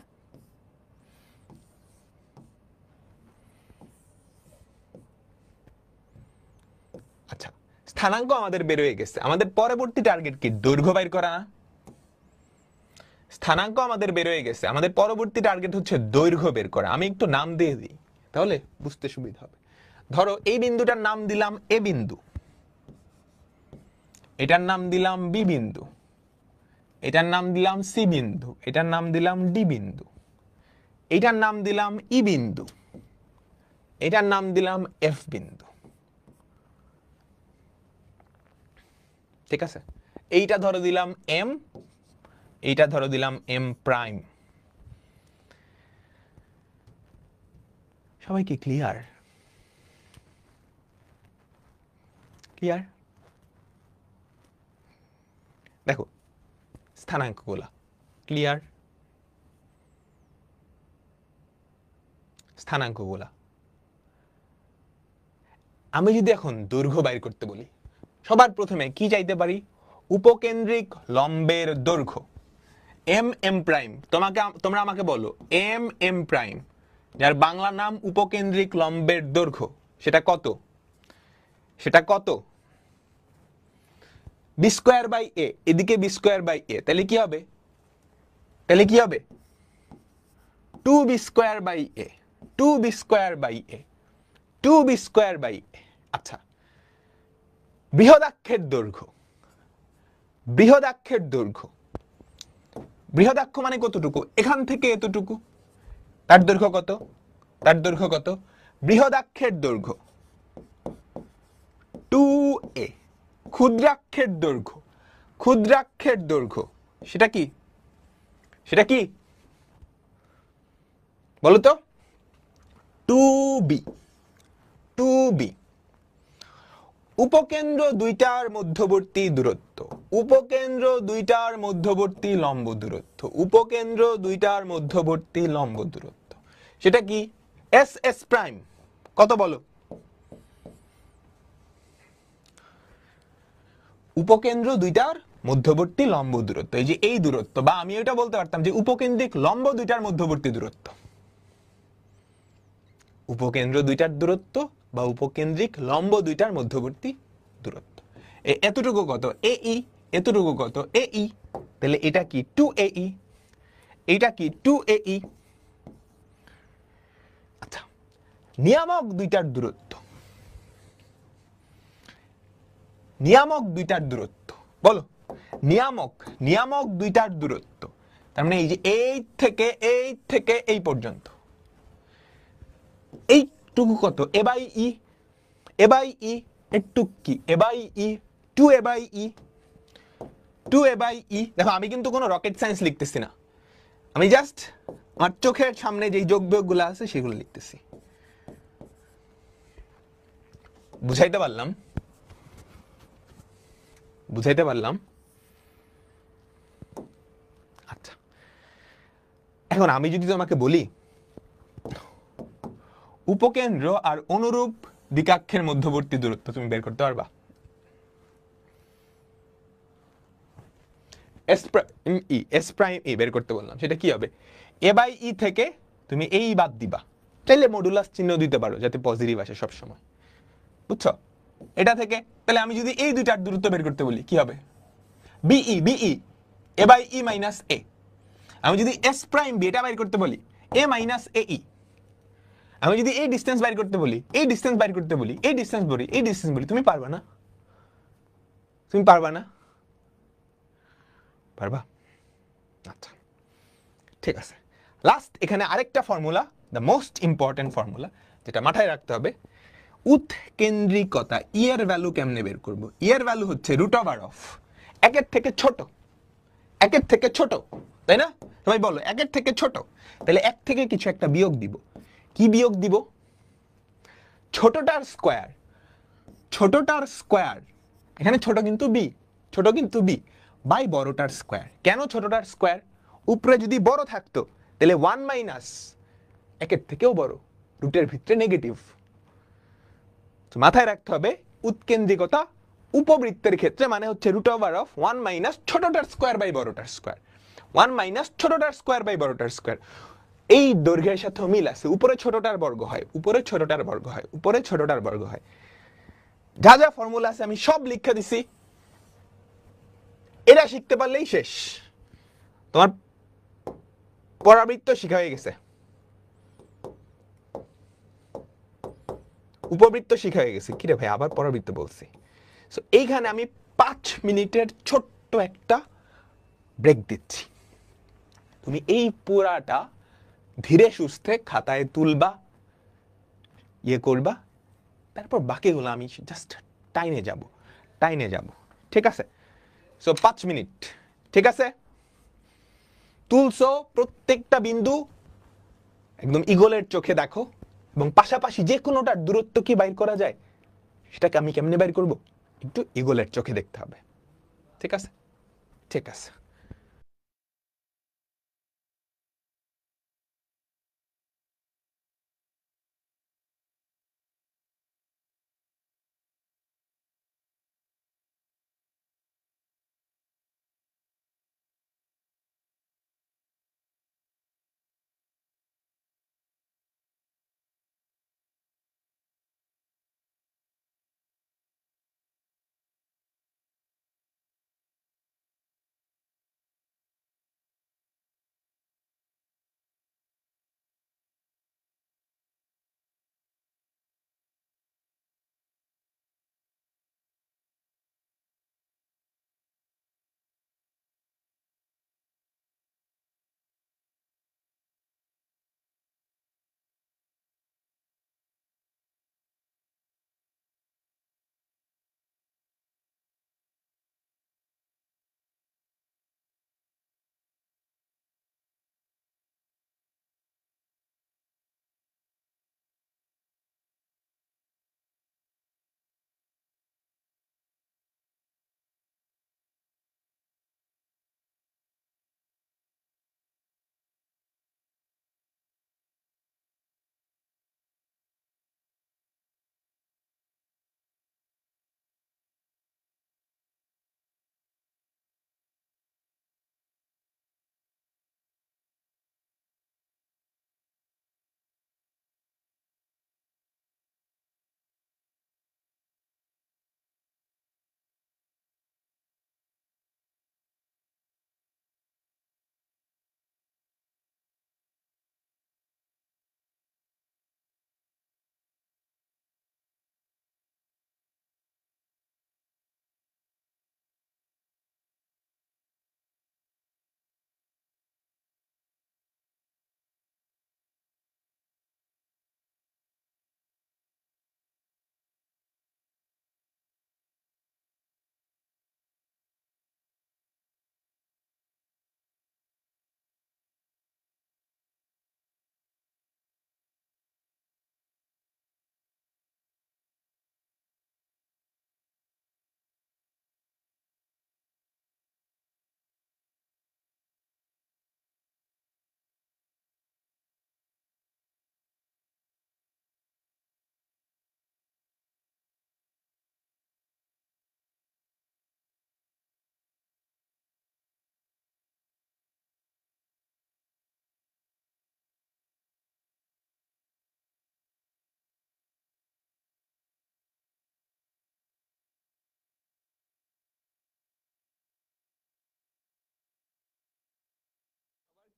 আচ্ছা, স্থানাঙ্ক আমাদের বের হয়ে গেছে, আমাদের পরবর্তী টার্গেট কি? দৈর্ঘ্য বাইর করা না? স্থানাঙ্ক আমাদের বের হয়ে গেছে, আমাদের পরবর্তী টার্গেট হচ্ছে দৈর্ঘ্য বের করা। আমি একটু নাম দিয়ে দিই তাহলে বুঝতে সুবিধা হবে। ধরো এই বিন্দুটার নাম দিলাম এ বিন্দু, এটার নাম দিলাম বি বিন্দু, এটার নাম দিলাম সি বিন্দু, এটার নাম দিলাম ডি বিন্দু, এটার নাম দিলাম ই বিন্দু, এটার নাম দিলাম এফ বিন্দু। ঠিক আছে? এইটা ধরো দিলাম এম, এইটা ধরো দিলাম এম প্রাইম। সবাই কি ক্লিয়ার? ক্লিয়ার? দেখো স্থানাঙ্কগুলা ক্লিয়ার, স্থানাঙ্কগুলা। আমি যদি এখন দৈর্ঘ্য বাইর করতে বলি, সবার প্রথমে কি চাইতে পারি? উপকেন্দ্রিক লম্বের দৈর্ঘ্য এম এম প্রাইম। তোমরা আমাকে বলো এম এম প্রাইম, যার বাংলা নাম উপকেন্দ্রিক লম্বের দৈর্ঘ্য, সেটা কত? সেটা কত? বি স্কয়ার বাই এ, এদিকে বি স্কয়ার বাই এ, তাহলে কি হবে? তাহলে কি হবে? 2b square by a, 2b square by a, 2b square by a. আচ্ছা, বৃহদাক্ষের দৈর্ঘ্য, বৃহদাক্ষের দৈর্ঘ্য, বৃহদাক্ষ মানে কতটুকু? এখান থেকে এতটুকু, তার দৈর্ঘ্য কত? তার দৈর্ঘ্য কত? বৃহদাক্ষের দৈর্ঘ্য 2a। ক্ষুদ্রাক্ষের দৈর্ঘ্য, ক্ষুদ্রাক্ষের দৈর্ঘ্য সেটা কি? সেটা কি বলো তো? 2b, 2b। উপকেন্দ্র দুইটার মধ্যবর্তী দূরত্ব, উপকেন্দ্র দুইটার মধ্যবর্তী লম্ব দূরত্ব, উপকেন্দ্র দুইটার মধ্যবর্তী লম্ব দূরত্ব, সেটা কি? S S prime. কত বলো? উপকেন্দ্র দুইটার মধ্যবর্তী লম্ব দূরত্ব, এই যে এই দূরত্ব, বা আমি এটা বলতে পারতাম যে উপকেন্দ্রিক লম্ব দুইটার মধ্যবর্তী দূরত্ব, উপকেন্দ্র দুইটার দূরত্ব বা উপকেন্দ্রিক লম্ব দুইটার মধ্যবর্তী দূরত্ব। এতটুকু কত? এ ই। এতটুকু কত? এ ই। তাহলে এটা কি? 2 AE। এটা কি? 2 AE। আচ্ছা, নিয়ামক দুইটার দূরত্ব, নিয়ামক দুইটার দূরত্ব বলো। নিয়ামক, নিয়ামক দুইটার দূরত্ব, তার মানে এই যে এই থেকে এই পর্যন্ত, এইটুকু কত? A by E. A by e একটু কি? A by e. 2 a by e. 2 a by e. দেখো আমি কিন্তু কোনো রকেট সায়েন্স লিখতেছি না, আমি জাস্ট আমার চোখের সামনে যে যোগ বিয়োগগুলো আছে সেগুলো লিখতেছি। বুঝাইতে পারলাম? বুঝাইতে পারলাম? আচ্ছা, এখন আমি যদি তোমাকে বলি উপকেন্দ্র আর অনুরূপ দ্বিকাক্ষের মধ্যবর্তী দূরত্ব তুমি বের করতে পারবা? এস প্রাইম ই বের করতে বললাম, সেটা কি হবে? এ বাই ই থেকে তুমি এই বাদ দিবা, চাইলে মডুলাস চিহ্ন দিতে পারো যাতে পজিটিভ আসে সব সময়, বুঝছো? এটা থেকে তাহলে আমি যদি এই দুইটার দূরত্ব বের করতে বলি কি হবে? B e. B e a by e minus a. আমি যদি এস প্রাইম বি এটা বের করতে বলি, এ মাইনাস এ ই। আমি যদি এই ডিসটেন্স বাইর করতে বলি, এই ডিসটেন্স বাইর করতে বলি, এই ডিসটেন্স বলি, এই ডিসটেন্স বলি, তুমি পারবা না? তুমি পারবা না? পারবা? আচ্ছা, ঠিক আছে। লাস্ট এখানে আরেকটা formula, the most important formula, যেটা মাথায় রাখতে হবে। উৎকেন্দ্রিকতা, ই এর ভ্যালু কেমনে বের করব? ই এর ভ্যালু হচ্ছে রুট ওভার অফ একের থেকে ছোট, একের থেকে ছোট, তাই না? সবাই বলো একের থেকে ছোট। তাহলে এক থেকে কিছু একটা বিয়োগ দিব। কি বিয়োগ দিব? ছোটটার স্কোয়ার। ছোটটার স্কোয়ার, এখানে ছোট কিন্তু বি, ছোট কিন্তু বি, বাই বড়টার স্কোয়ার। কেন ছোটটার স্কোয়ার? উপরে যদি বড় থাকতো তাহলে 1 মাইনাস একের থেকেও বড়, রুটের ভিতরে নেগেটিভ। মাথায় রাখতে হবে উৎকেন্দ্রিকতা উপবৃত্তের ক্ষেত্রে মানে হচ্ছে রুট ওভার অফ 1 মাইনাস ছোটটার স্কোয়ার বাই বড়টার স্কোয়ার। 1 মাইনাস ছোটটার স্কোয়ার বাই বড়টার স্কোয়ার। এই দৈর্ঘ্যের সাথে মিল আছে, উপরে ছোটটার বর্গ হয়, উপরে ছোটটার বর্গ হয়, উপরে ছোটটার বর্গ হয়। যা যা ফর্মুলা আছে আমি সব লিখে দিছি, এটা শিখতে পারলেই শেষ, তোমার পরাবৃত্ত শিখা হয়ে গেছে, উপবৃত্ত শিখা হয়ে গেছে। কিরে ভাই আবার পরাবৃত্ত বলছি? সো এইখানে আমি 5 মিনিটের ছোট্ট একটা ব্রেক দিচ্ছি, তুমি এই পুরাটা ধীরে সুস্থে খাতায় তুলবা, ইয়ে করবা, তারপর বাকিগুলো আমি জাস্ট টাইনে যাব, টাইনে যাব, ঠিক আছে? সো 5 মিনিট, ঠিক আছে? তুলছো, প্রত্যেকটা বিন্দু একদম ইগলের চোখে দেখো, এবং পাশাপাশি যে কোনোটার দূরত্ব কি বাইর করা যায় সেটাকে আমি কেমনে বাইর করব, একটু ইগলের চোখে দেখতে হবে, ঠিক আছে? ঠিক আছে।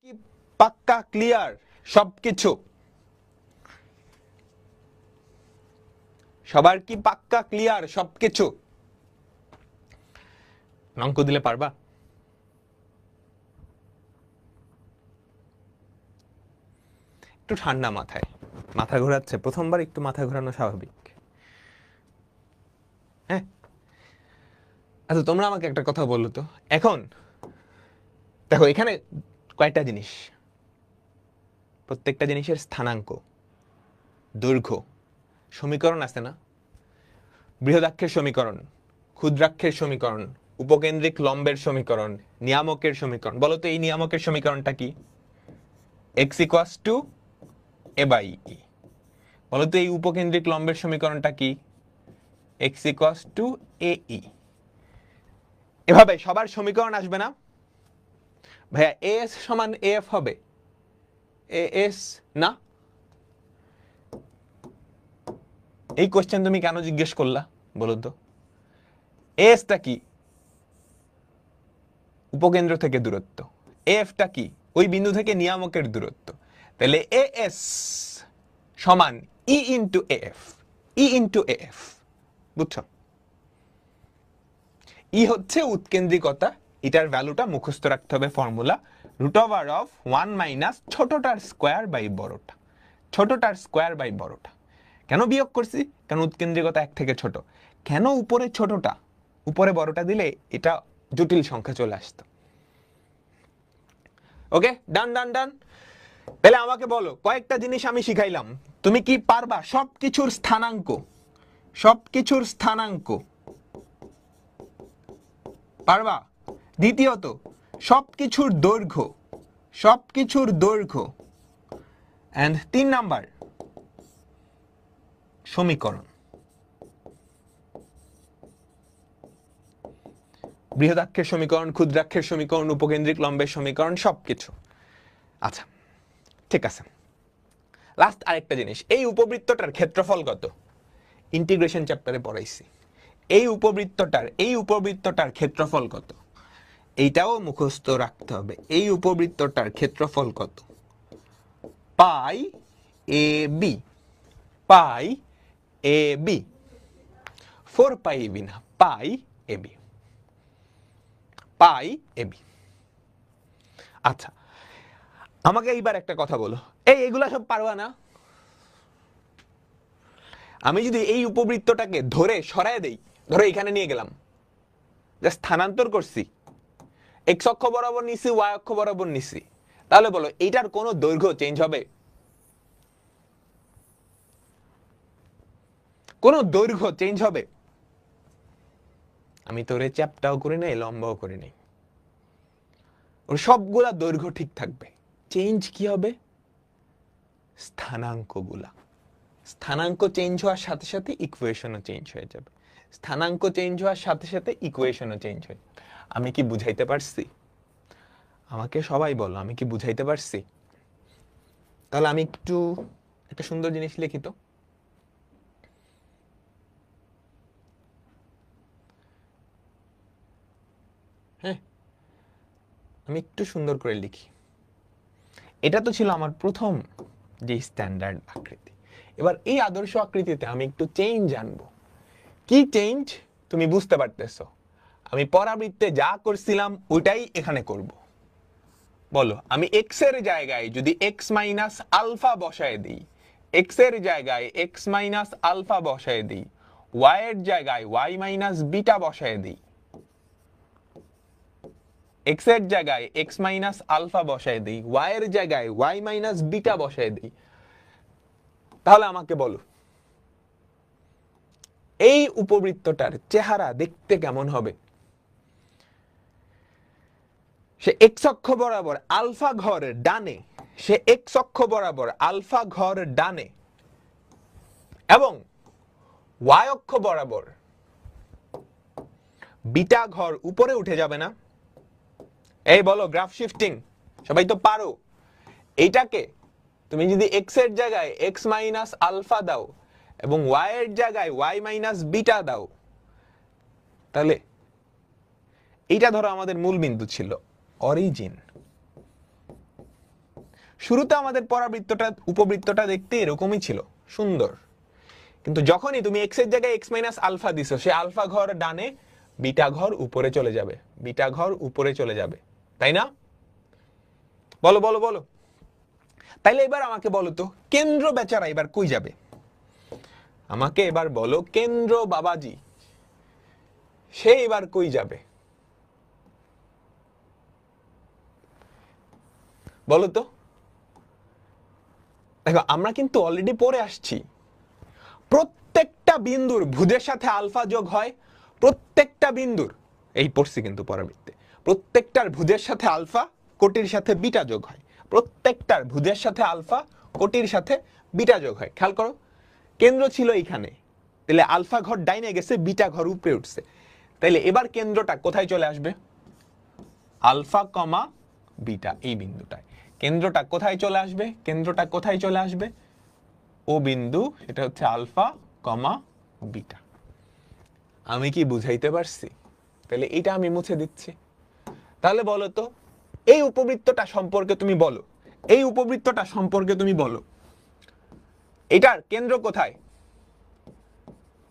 কি পাক্কা ক্লিয়ার সবকিছু? সবার কি পাক্কা ক্লিয়ার সবকিছু? অঙ্ক দিলে পারবা? একটু ঠান্ডা মাথায়, মাথা ঘোরাচ্ছে প্রথমবার, একটু মাথা ঘোরানো স্বাভাবিক। হ্যাঁ, আচ্ছা তোমরা আমাকে একটা কথা বলো তো, এখন দেখো এখানে কয়েকটা জিনিস, প্রত্যেকটা জিনিসের স্থানাঙ্ক, দৈর্ঘ্য, সমীকরণ আছে না? বৃহদাক্ষের সমীকরণ, ক্ষুদ্রাক্ষের সমীকরণ, উপকেন্দ্রিক লম্বের সমীকরণ, নিয়ামকের সমীকরণ। বলো তো এই নিয়ামকের সমীকরণটা কি? x equals to a by e। বলো তো এই উপকেন্দ্রিক লম্বের সমীকরণটা কি? x equals to a e। এভাবে সবার সমীকরণ আসবে না ভাইয়া? as সমান af হবে, as না? এই কোশ্চেন তুমি কেন জিজ্ঞেস করলা বলো তো? as টা কি? উপকেন্দ্র থেকে দূরত্ব। af টা কি? ওই বিন্দু থেকে নিয়ামকের দূরত্ব। তাহলে as সমান e into af, e into af। বুঝছো? ই হচ্ছে উৎকেন্দ্রিকতা, এটার ভ্যালুটা মুখস্থ রাখতে হবে, formula root over of 1 minus ছোটটার স্কোয়ার বাই বড়টা। ছোটটার স্কোয়ার বাই বড়টা। কেন বিয়োগ করছি? কারণ উৎকেন্দ্রিকতা 1 থেকে ছোট। কেন উপরে ছোটটা, উপরে বড়টা দিলে এটা জটিল সংখ্যা চলে আসতো। ওকে, ডান ডান ডান। তাহলে আমাকে বলো, কয়েকটা জিনিস আমি শিখাইলাম, তুমি কি পারবা সবকিছুর স্থানাঙ্ক? সবকিছুর স্থানাঙ্ক পারবা? দ্বিতীয়ত সবকিছুর দৈর্ঘ্য, সবকিছুর দৈর্ঘ্য। এন্ড 3 নাম্বার সমীকরণ, বৃহদাক্ষের সমীকরণ, ক্ষুদ্রাক্ষের সমীকরণ, উপকেন্দ্রিক লম্বের সমীকরণ, সবকিছু। আচ্ছা ঠিক আছে, লাস্ট আরেকটা জিনিস, এই উপবৃত্তটার ক্ষেত্রফল কত? ইন্টিগ্রেশন চ্যাপ্টারে পড়াইছি। এই উপবৃত্তটার ক্ষেত্রফল কত? এইটাও মুখস্থ রাখতে হবে। এই উপবৃত্তটার ক্ষেত্রফল কত? পাই A B, pi A B, 4 pi A B না, পাই A B, pi A B. আচ্ছা আমাকে এইবার একটা কথা বলো, এগুলা সব পারবা না? আমি যদি এই উপবৃত্তটাকে ধরে সরায় দেই, ধরো এখানে নিয়ে গেলাম, জাস্ট স্থানান্তর করছি, এক্স অক্ষ বরাবর নিছি, ওয়াই অক্ষ বরাবর নিছি, তাহলে বলো এইটার কোনো দৈর্ঘ্য চেঞ্জ হবে? কোনো দৈর্ঘ্য চেঞ্জ হবে? আমি তোরে চ্যাপটাও করি নাই, লম্বাও করি নাই, ওর সবগুলা দৈর্ঘ্য ঠিক থাকবে। চেঞ্জ কি হবে? স্থানাঙ্কগুলা। স্থানাঙ্ক চেঞ্জ হওয়ার সাথে সাথে ইকুয়েশনও চেঞ্জ হয়ে যাবে। স্থানাঙ্ক চেঞ্জ হওয়ার সাথে সাথে ইকুয়েশনও চেঞ্জ হয়ে যাবে। আমি কি বুঝাইতে পারছি? আমাকে সবাই বলো, আমি কি বুঝাইতে পারছি? তাহলে আমি একটু একটা সুন্দর জিনিস লিখি তো। হ্যাঁ, আমি একটু সুন্দর করে লিখি। এটা তো ছিল আমার প্রথম যে স্ট্যান্ডার্ড আকৃতি। এবার এই আদর্শ আকৃতিতে আমি একটু চেঞ্জ আনবো। কি চেঞ্জ তুমি বুঝতে পারতেছো? আমি পরাবৃত্তে যা করছিলাম ওইটাই এখানে করব। বলো, আমি এক্স এর জায়গায় যদি এক্স মাইনাস আলফা বসায় দিই, এক্স এর জায়গায় এক্স মাইনাস আলফা বসায় দিই, ওয়াই এর জায়গায় ওয়াই মাইনাস বিটা বসায় দিই, এক্স এর জায়গায় এক্স মাইনাস আলফা বসায় দিই, ওয়াই এর জায়গায় ওয়াই মাইনাস বিটা বসায় দিই, তাহলে আমাকে বলো এই উপবৃত্তটার চেহারা দেখতে কেমন হবে? সে এক্স অক্ষ বরাবর আলফা ঘর ডানে, সে এক্স অক্ষ বরাবর আলফা ঘর ডানে এবং ওয়াই অক্ষ বরাবর বিটা ঘর উপরে উঠে যাবে না? এই বলো, গ্রাফ শিফটিং সবাই তো পারো। এইটাকে তুমি যদি এক্স এর জায়গায় এক্স মাইনাস আলফা দাও এবং ওয়াই এর জায়গায় ওয়াই মাইনাস বিটা দাও, তাহলে এইটা ধরো আমাদের মূল বিন্দু ছিল, অরিজিন। শুরুতে আমাদের পরাবৃত্তটা উপবৃত্তটা দেখতে এরকমই ছিল, সুন্দর। কিন্তু যখনই তুমি x এর জায়গায় x মাইনাস আলফা দিছো, সে আলফা ঘর ডানে, বিটা ঘর উপরে চলে যাবে, বিটা ঘর উপরে চলে যাবে, তাই না? বলো বলো বলো। তাইলে এবার আমাকে বলো তো, কেন্দ্র বেচারা এবার কই যাবে? আমাকে এবার বলো, কেন্দ্র বাবাজি সে এবার কই যাবে? বলো তো। দেখো আমরা কিন্তু অলরেডি পড়ে আসছি, প্রত্যেকটা বিন্দুর ভুজের সাথে আলফা যোগ হয়, প্রত্যেকটা বিন্দুর, এই পড়ছি কিন্তু পরাবৃত্তে, প্রত্যেকটার ভুজের সাথে আলফা কোটির সাথে বিটা যোগ হয়, প্রত্যেকটার ভুজের সাথে আলফা কোটির সাথে বিটা যোগ হয়। খেয়াল করো, কেন্দ্র ছিল এইখানে, তাহলে আলফা ঘর ডাইনে গেছে, বিটা ঘর উপরে উঠছে, তাইলে এবার কেন্দ্রটা কোথায় চলে আসবে? আলফা কমা বিটা, এই বিন্দুটায় কেন্দ্রটা কোথায় চলে আসবে? কেন্দ্রটা কোথায় চলে আসবে? ও বিন্দু, এটা হচ্ছে আলফা কমা বিটা। আমি কি বুঝাইতে পারছি? তাহলে এটা আমি মুছে দিচ্ছি। তাহলে বলো তো, এই উপবৃত্তটা সম্পর্কে তুমি বলো, এই উপবৃত্তটা সম্পর্কে তুমি বলো, এটার কেন্দ্র কোথায়?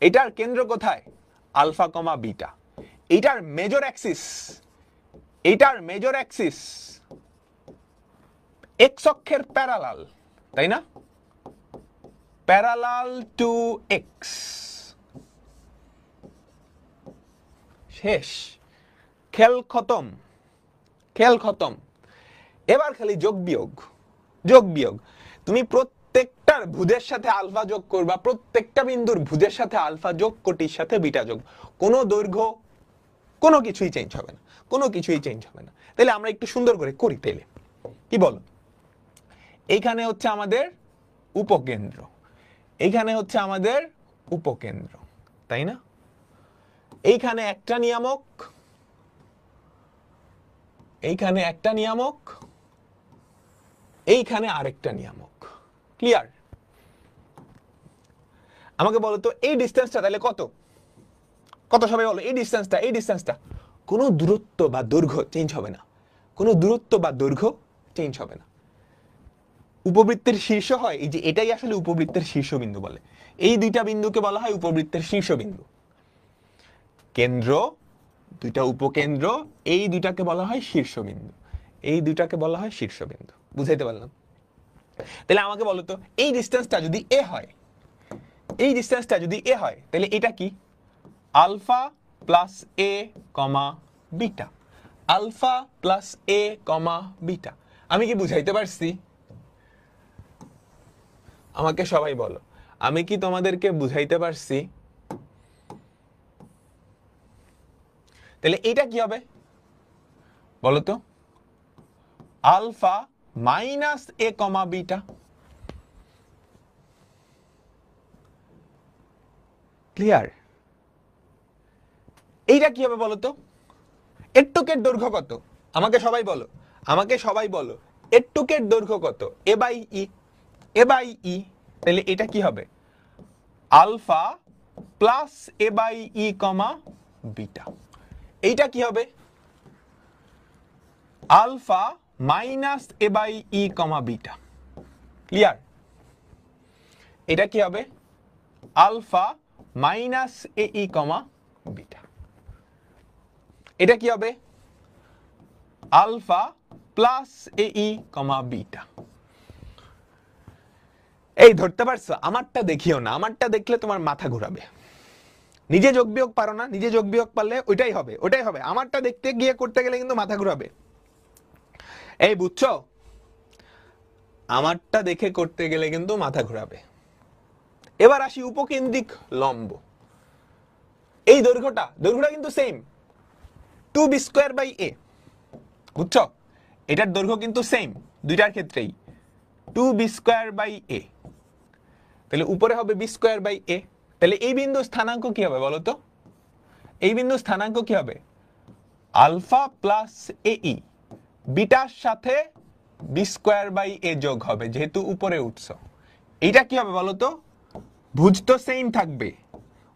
এটার কেন্দ্র কোথায়? Alpha comma beta. এটার মেজর অ্যাক্সিস, এটার মেজর অ্যাক্সিস এক্স অক্ষের প্যারালাল, তাই না? Parallel to X. শেষ, খেল খতম, খেল খতম। এবার খালি যোগ বিয়োগ, যোগ বিয়োগ। তুমি প্রত্যেকটার ভুজের সাথে আলফা যোগ করবা, প্রত্যেকটা বিন্দুর ভুজের সাথে আলফা যোগ, কোটির সাথে বিটা যোগ, কোনো দৈর্ঘ্য কোনো কিছুই চেঞ্জ হবে না, কোনো কিছুই চেঞ্জ হবে না। তাহলে আমরা একটু সুন্দর করে করি, তাইলে কি বলো? এইখানে হচ্ছে আমাদের উপকেন্দ্র, এইখানে হচ্ছে আমাদের উপকেন্দ্র, তাই না? এইখানে একটা নিয়ামক, এইখানে একটা নিয়ামক, এইখানে আরেকটা নিয়ামক। ক্লিয়ার? আমাকে বলো তো, এই ডিসটেন্সটা তাহলে কত? কত সবাই বলো, এই ডিসটেন্সটা, এই ডিসটেন্সটা। কোনো দূরত্ব বা দৈর্ঘ্য চেঞ্জ হবে না, কোনো দূরত্ব বা দৈর্ঘ্য চেঞ্জ হবে না। উপবৃত্তের শীর্ষ হয়, এই যে এটাই আসলে উপবৃত্তের শীর্ষবিন্দু বলে, এই দুইটা বিন্দুকে বলা হয় উপবৃত্তের শীর্ষবিন্দু। কেন্দ্র, দুইটা উপকেন্দ্র, এই দুইটাকে বলা হয় শীর্ষবিন্দু, এই দুইটাকে বলা হয় শীর্ষবিন্দু। বুঝাইতে পারলাম? তাহলে আমাকে বলো তো, এই ডিসটেন্সটা যদি এ হয়, এই ডিসটেন্সটা যদি এ হয়, তাহলে এটা কি? Alpha plus A comma beta, alpha plus A comma beta. আমি কি বুঝাইতে পারছি? আমাকে সবাই বলো, আমি কি তোমাদেরকে বুঝাইতে পারছি? তাহলে এটা কি হবে বলো তো? আলফা মাইনাস এ কমা বিটা। ক্লিয়ার? এইটা কি হবে বলো তো? এটুকের দৈর্ঘ্য কত? আমাকে সবাই বলো, আমাকে সবাই বলো, এটুকের দৈর্ঘ্য কত? A by E, A by E. তাহলে এটা কি হবে? Alpha plus A by E comma beta. এইটা কি হবে? Alpha minus A by E comma beta. Clear? এটা কি হবে? আলফা মাইনাস এ ই কমা বিটা। এটা কি হবে? Alpha plus A E comma beta. এই ধরতে পারছো? আমারটা দেখিও না, আমারটা দেখলে তোমার মাথা ঘুরাবে। নিজে যোগ বিয়োগ পারো না, নিজে যোগ বিয়োগ পারলে ওইটাই হবে, ওইটাই হবে। আমারটা দেখতে গিয়ে করতে গেলে কিন্তু মাথা ঘুরাবে। এই বুঝছো? আমারটা দেখে করতে গেলে কিন্তু মাথা ঘুরাবে। এবার আসি উপকেন্দ্রিক লম্ব। এই দৈর্ঘ্যটা, দৈর্ঘ্যটা কিন্তু same, 2b square by a। বুঝছো? এটার দৈর্ঘ্য কিন্তু সেম দুইটার ক্ষেত্রেই, 2b স্কয়ার বাই a। তাহলে উপরে হবে b স্কয়ার বাই a। তাহলে এই বিন্দুর স্থানাঙ্ক কি হবে বলো তো? এই বিন্দুর স্থানাঙ্ক কি হবে? Alpha plus A E, bitter সাথে b স্কয়ার বাই a যোগ হবে, যেহেতু উপরে উঠছো। এইটা কি হবে বলো তো? ভুজ তো সেম থাকবে,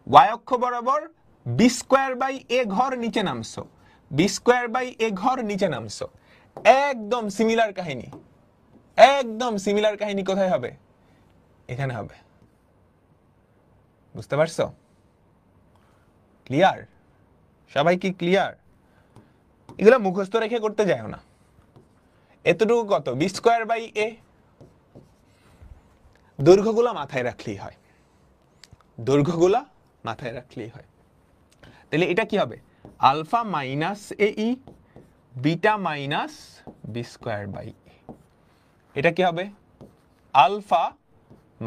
y অক্ষ বরাবর b স্কয়ার বাই a ঘর নিচে নামছো, b স্কয়ার বাই a ঘর নিচে নামছো, একদম সিমিলার কাহিনী, একদম সিমিলার কাহিনী কোথায় হবে? এখানে হবে। বুঝতে পারছো? ক্লিয়ার? সবাই কি ক্লিয়ার? এগুলা মুখস্থ রেখে করতে যাও না। এতটুকু কত? বি স্কোয়ার বাই এ। দৈর্ঘ্যগুলা মাথায় রাখলেই হয়, দৈর্ঘ্যগুলা মাথায় রাখলেই হয়। তাহলে এটা কি হবে? Alpha minus A e beta minus b square by a. এটা কি হবে? Alpha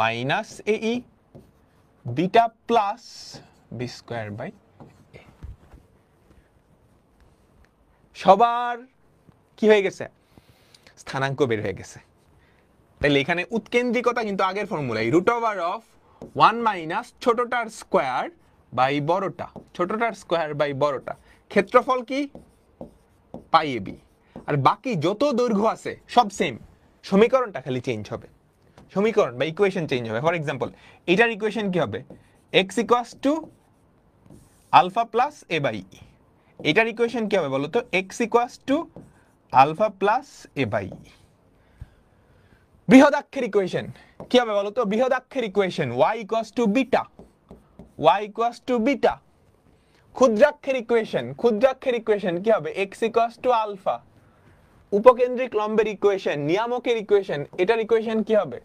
minus A e beta plus b square by a. সবার কি হয়ে গেছে? স্থানাঙ্ক বের হয়ে গেছে। তাহলে এখানে উৎকেন্দ্রিকতা কিন্তু আগের ফর্মুলাই, রুট ওভার অফ 1 মাইনাস ছোটটার স্কোয়ার বাই বড়টা, ছোটটার স্কোয়ার বাই বড়টা। ক্ষেত্রফল কি? পাই এ বি। আর বাকি যত দৈর্ঘ্য আছে সব সেম, সমীকরণটা খালি চেঞ্জ হবে, সমীকরণ বা ইকুয়েশন চেঞ্জ হবে। ফর এক্সাম্পল এটার ইকুয়েশন কি হবে? X equals to alpha plus A by e. এটার ইকুয়েশন কি হবে বলো তো? X equals to alpha plus A by e. বৃহদাক্ষের ইকুয়েশন কি হবে বলো তো? বৃহদাক্ষের equation y equals to beta, y equals to beta. ক্ষুদ্রাক্ষের ইকুয়েশন, ক্ষুদ্রাক্ষের ইকুয়েশন কি হবে? x equals to alpha. উপকেন্দ্রিক লম্বের ইকুয়েশন, নিয়ামকের ইকুয়েশন, এটার ইকুয়েশন কি হবে?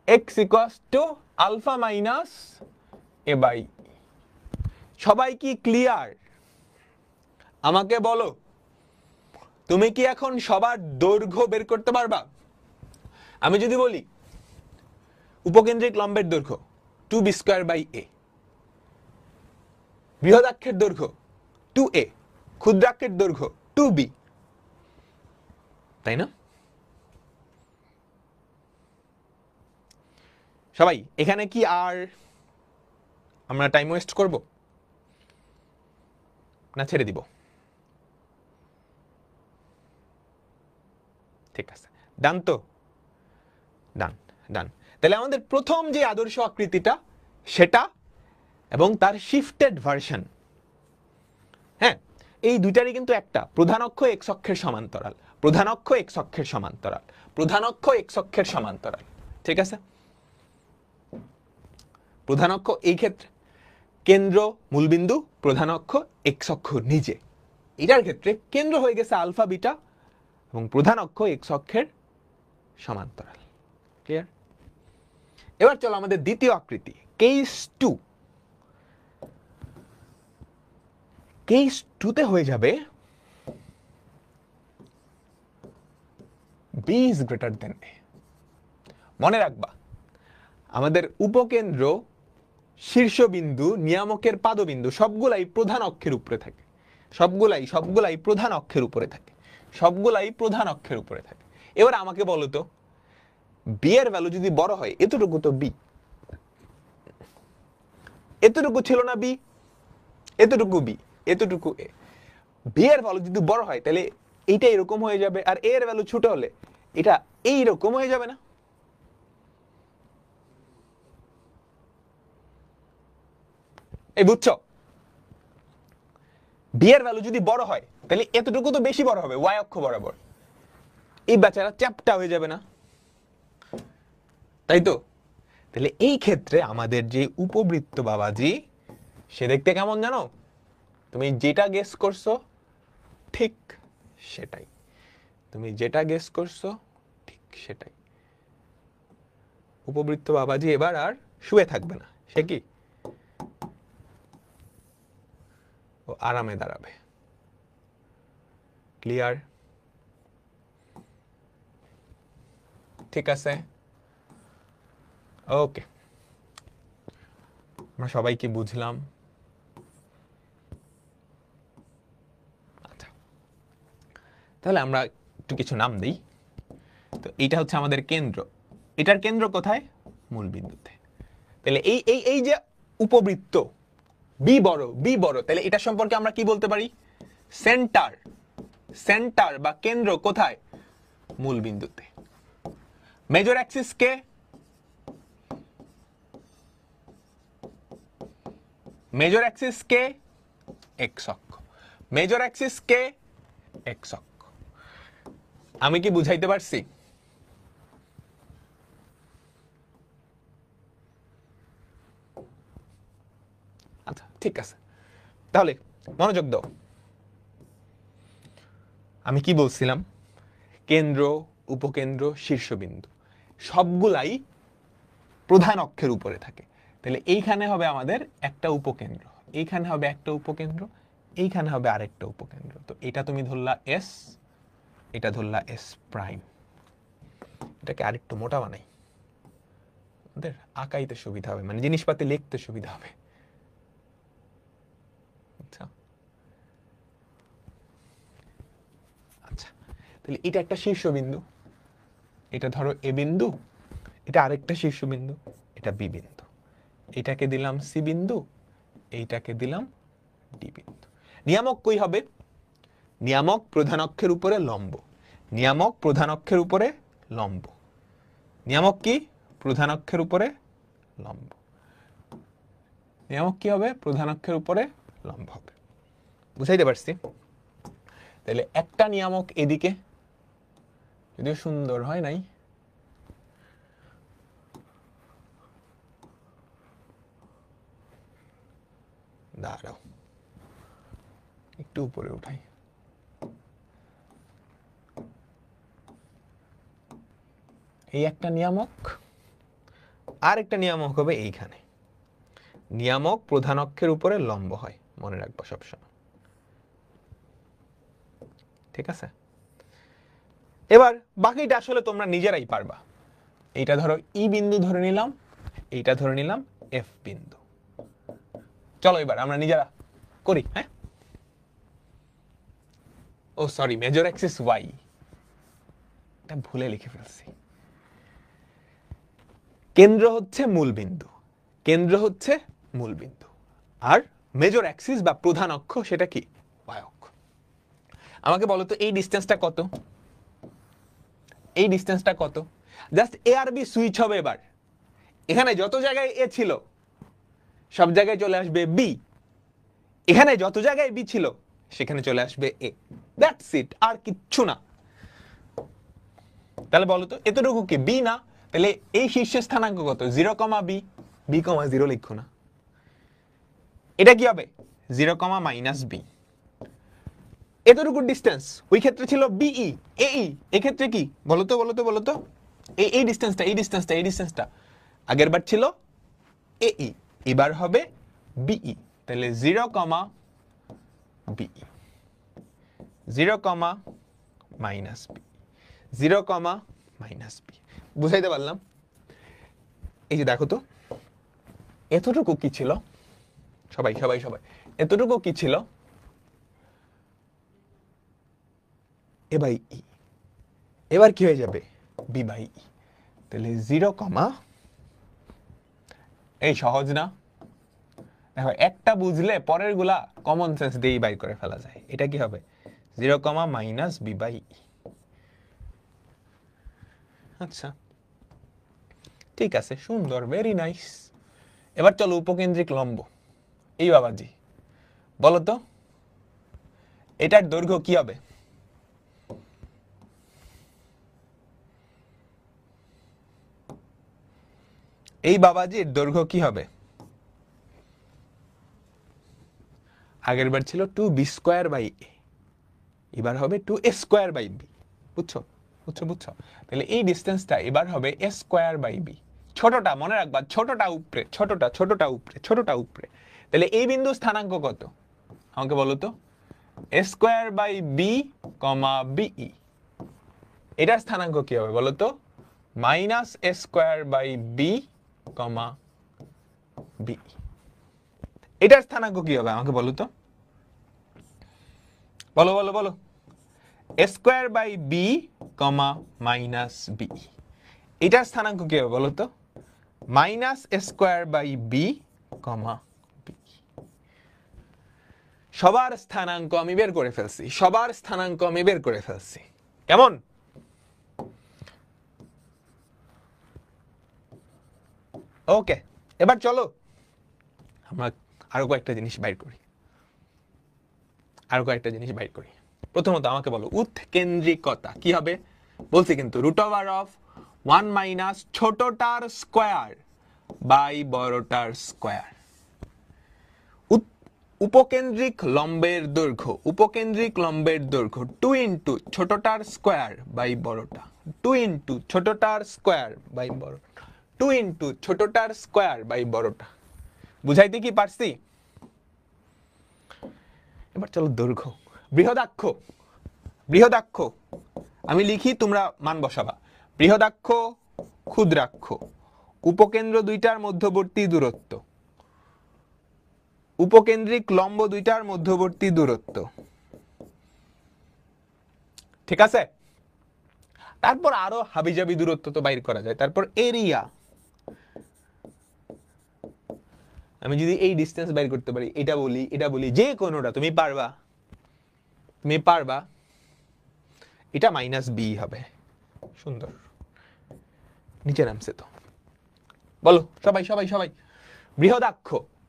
x equals to alpha minus A by. সবাই কি ক্লিয়ার? আমাকে বলো, তুমি কি এখন সবার দৈর্ঘ্য বের করতে পারবা? আমি যদি বলি উপকেন্দ্রিক লম্বের দৈর্ঘ্য 2b স্কয়ার বাই a, বৃহদাক্ষের দৈর্ঘ্য 2a, ক্ষুদ্রাক্ষের দৈর্ঘ্য 2b, তাই না? সবাই এখানে কি আর আমরা টাইম ওয়েস্ট করব না ছেড়ে দিব? ঠিক আছে, ডান তো? ডান ডান। তাহলে আমাদের প্রথম যে আদর্শ আকৃতিটা সেটা এবং তার শিফটেড ভার্সন, হ্যাঁ, এই দুইটারই কিন্তু একটা প্রধান অক্ষ এক্স অক্ষের সমান্তরাল, প্রধান অক্ষ এক্স অক্ষের সমান্তরাল, প্রধান অক্ষ এক্স অক্ষের সমান্তরাল। ঠিক আছে, প্রধান অক্ষ এই ক্ষেত্রে কেন্দ্র মূলবিন্দু, প্রধান অক্ষ এক্স অক্ষ নিজে। এটার ক্ষেত্রে কেন্দ্র হয়ে গেছে আলফা বিটা এবং প্রধান অক্ষ এক্স অক্ষের সমান্তরাল। ক্লিয়ার? এবার চলো আমাদের দ্বিতীয় আকৃতি কেস 2। কেস 2 তে হয়ে যাবে b is greater than a। মনে রাখবা আমাদের উপকেন্দ্র, শীর্ষবিন্দু, নিয়ামকের পাদবিন্দু সবগুলাই প্রধান অক্ষের উপরে থাকে, সবগুলাই প্রধান অক্ষের উপরে থাকে, সবগুলাই প্রধান অক্ষের উপরে থাকে। এবার আমাকে বলো তো b এর ভ্যালু যদি বড় হয়, এতটুকু তো b, এতটুকু ছিল না b, এতটুকু b, এতটুকু a, b এর ভ্যালু যদি বড় হয় তাহলে এইটা এরকম হয়ে যাবে, আর a এর ভ্যালু ছোট হলে এটা এইরকম হয়ে যাবে না? এই বুঝছো? b এর ভ্যালু যদি বড় হয় তাহলে এতটুকু তো বেশি বড় হবে y অক্ষ বরাবর, এই বেচারা চ্যাপটা হয়ে যাবে না? তাই তো? তাহলে এই ক্ষেত্রে আমাদের যে উপবৃত্ত বাবাজি সে দেখতে কেমন জানো? তুমি যেটা গেস করছো ঠিক সেটাই, তুমি যেটা গেস করছো ঠিক সেটাই। উপবৃত্ত বাবাজি এবার আর শুয়ে থাকবে না, সে কি ও আরামে দাঁড়াবে। ক্লিয়ার? ঠিক আছে, ওকে, আমরা সবাই কি বুঝলাম? আচ্ছা, তাহলে আমরা একটু কিছু নাম দিই। তো এইটা হচ্ছে আমাদের কেন্দ্র, এটার কেন্দ্র কোথায়? মূল বিন্দুতে। তাহলে এই এই এই যে উপবৃত্ত বি বড়, তাহলে এটা সম্পর্কে আমরা কি বলতে পারি? সেন্টার, সেন্টার বা কেন্দ্র কোথায়? মূল বিন্দুতে। মেজর অ্যাক্সিস কে? মেজর অ্যাক্সিস কে? এক্স অক্ষ। মেজর অ্যাক্সিস কে? এক্স অক্ষ। আমি কি বুঝাইতে পারছি? ঠিক আছে, তাহলে মনোযোগ দাও। আমি কি বলছিলাম? কেন্দ্র, উপকেন্দ্র, শীর্ষবিন্দু সবগুলাই প্রধান অক্ষের উপরে থাকে। তাহলে এইখানে হবে আমাদের একটা উপকেন্দ্র, এইখানে হবে একটা উপকেন্দ্র, এইখানে হবে আরেকটা উপকেন্দ্র। তো এটা তুমি ধরলা এস, এটা ধরলা এস প্রাইম। এটাকে আরেকটু মোটা বানাই, আমাদের আঁকাইতে সুবিধা হবে, মানে জিনিসপাতি লিখতে সুবিধা হবে। আচ্ছা আচ্ছা, তাহলে এটা একটা শীর্ষবিন্দু, এটা ধরো এ বিন্দু, এটা আরেকটা শীর্ষবিন্দু, এটা বি বিন্দু, এটাকে দিলাম সি বিন্দু, এইটাকে দিলাম ডি বিন্দু। নিয়ামক কই হবে? নিয়ামক প্রধান অক্ষের উপরে লম্ব। নিয়ামক প্রধান অক্ষের উপরে লম্ব। নিয়ামক কি? প্রধান অক্ষের উপরে লম্ব। নিয়ামক কি হবে? প্রধান অক্ষের উপরে লম্ব হবে। বুঝাইতে পারছি? তাহলে একটা নিয়ামক এদিকে, যদিও সুন্দর হয় নাই, দাঁড়াও একটু উপরে উঠাই। এই একটা নিয়ামক, আর একটা নিয়ামক হবে এইখানে। নিয়ামক প্রধান অক্ষের উপরে লম্ব হয়, মনে রাখবো সবসময়। ঠিক আছে, এবার বাকিটা আসলে তোমরা নিজেরাই পারবা। এইটা ধরো ই বিন্দু ধরে নিলাম, এইটা ধরে নিলাম এফ বিন্দু। চলো এবার আমরা নিজেরা করি। হ্যাঁ, ও সরি, মেজর অ্যাক্সিস ওয়াই, এটা ভুলে লিখে ফেলছি। কেন্দ্র হচ্ছে মূল বিন্দু, কেন্দ্র হচ্ছে মূল বিন্দু, আর মেজর অ্যাক্সিস বা প্রধান অক্ষ সেটা কি? ওয়াই অক্ষ। আমাকে বলো তো এই ডিসটেন্সটা কত? এই ডিসটেন্সটা কত? জাস্ট এ আর বি সুইচ হবে এবার। এখানে যত জায়গায় এ ছিল সব জায়গায় চলে আসবে বি, এখানে যত জায়গায় বি ছিল সেখানে চলে আসবে এ। দ্যাটস ইট, আর কিচ্ছু না। তাহলে বলো তো এতটুকু কি বি না? তাহলে এই শীর্ষের স্থানাঙ্ক কত? 0, বি। বি, 0 লিখো না, এটা কি হবে? 0, -বি। এতটুকু ডিসটেন্স ওই ক্ষেত্রে ছিল বিই, এই এক্ষেত্রে কি বলতো বলতো বলতো? এই ডিসটেন্সটা, এই ডিসটেন্সটা, এই ডিসটেন্সটা আগের বার ছিল এই, এবার হবে বিই। তাহলে 0, বিই, 0, -বি, 0, -বি। বুঝাইতে পারলাম? এই যে দেখো তো এতটুকু কি ছিল? সবাই সবাই সবাই, এতটুকু কি ছিল? এ বাই ই। এবার কি হয়ে যাবে? B by E. তাহলে 0, এই সহজ না? দেখো একটা বুঝলে পরের গুলা কমন সেন্স দিয়েই বাই করে ফেলা যায়। এটা কি হবে? 0, -বি বাই ই। আচ্ছা ঠিক আছে, সুন্দর, ভেরি নাইস। এবার চলো উপকেন্দ্রিক লম্ব। এই বাবাজি বলো তো এটার দৈর্ঘ্য কি হবে? এই বাবাজির দৈর্ঘ্য কি হবে? আগের বার ছিল 2b²/a, এবার হবে 2a²/b। বুঝছো বুঝছো বুঝছো? তাহলে এই ডিসটেন্সটা এবার হবে a²/b। ছোটটা মনে রাখবা, ছোটটা উপরে, ছোটটা ছোটটা উপরে, ছোটটা উপরে। তাহলে এই বিন্দু স্থানাঙ্ক কত আমাকে বলো তো? a²/b, BE. এটার স্থানাঙ্ক কি হবে বলো তো? -a²/b, B. এটার স্থানাঙ্ক কি হবে আমাকে বলো তো? বলো বলো বলো। a²/b, -B. এটার স্থানাঙ্ক কি হবে বলো তো? -a²/b, B. সবার স্থানাঙ্ক আমি বের করে ফেলছি, সবার স্থানাঙ্ক আমি বের করে ফেলছি। কেমন? ওকে, এবার চলো আমরা আরো কয়েকটা জিনিস বাইর করি, আরো কয়েকটা জিনিস বাইর করি। প্রথমত আমাকে বলো উৎকেন্দ্রিকতা কি হবে? বলছি কিন্তু √1 - ছোটটার স্কয়ার বাই বড়টার স্কয়ার। উপকেন্দ্রিক লম্বের দৈর্ঘ্য 2 ইন্টু ছোটটার স্কোয়ার বাই বড়টা, 2 ইন্টু ছোটটার স্কোয়ার বাই বড়টা, 2 ইন্টু ছোটটার স্কোয়ার বাই বড়টা। বুঝাইতে কি পারছি? এবার চলো দৈর্ঘ্য। বৃহদাক্ষ আমি লিখি, তোমরা মান বসাবা। বৃহদাক্ষ, ক্ষুদ্রাক্ষ, উপকেন্দ্র দুইটার মধ্যবর্তী দূরত্ব, উপকেন্দ্রিক লম্ব দুইটার মধ্যবর্তী দূরত্ব। ঠিক আছে? তারপর আরো হাবিজাবি দূরত্ব তো বাইর করা যায়। তারপর এরিয়া, আমি যদি এই ডিসটেন্স বাইর করতে পারি, এটা বলি যে কোনোটা তুমি পারবা, এটা মাইনাস বি হবে। সুন্দর, নিচে নামছে তো। বলো সবাই সবাই সবাই। বৃহদাক্ষ,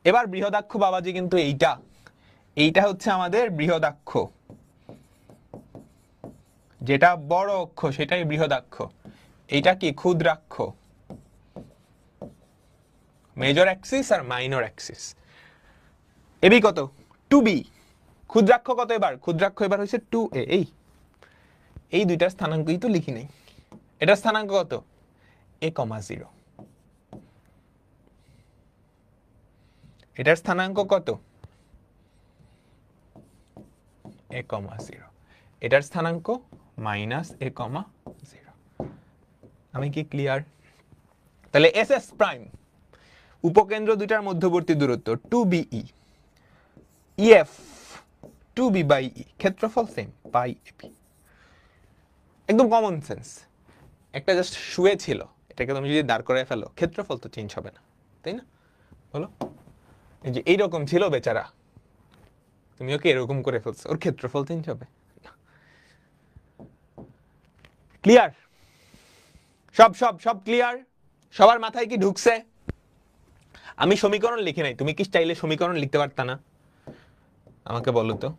এবার বৃহদাক্ষ বাবাজি কিন্তু এইটা হচ্ছে আমাদের বৃহদাক্ষ, যেটা বড় অক্ষ সেটাই বৃহদাক্ষ। এইটা কি? ক্ষুদ্রাক্ষ। মেজর অ্যাক্সিস আর মাইনর অ্যাক্সিস। এবি কত? 2b। ক্ষুদ্রাক্ষ কত? ক্ষুদ্রাক্ষ এবার হচ্ছে 2a। এই দুইটার স্থানাঙ্কই তো লিখি নাই। এটার স্থানাঙ্ক কত? a,0। এটার স্থানাঙ্ক কত? a,0। এটার স্থানাঙ্ক মাইনাস a,0। আমি কি ক্লিয়ার? তাহলে এস এস প্রাইম, উপকেন্দ্র দুইটার মধ্যবর্তী দূরত্ব 2be, EF 2b by e, ক্ষেত্রফল সেম পাই ab। একদম কমন সেন্স। একটা জাস্ট শুয়ে ছিল, এটাকে তুমি যদি দাঁড় করে ফেলো, ক্ষেত্রফল তো চেঞ্জ হবে না, তাই না? বলো, এই যে এইরকম ছিল বেচারা, তুমি ওকে এরকম করে ফেলছো, ওর ক্ষেত্রফল চেঞ্জ হবে? ক্লিয়ার? সব ক্লিয়ার? সবার মাথায় কি ঢুকছে? আমি সমীকরণ লিখি নাই, তুমি কি চাইলে সমীকরণ লিখতে পারতা না? আমাকে বলো তো,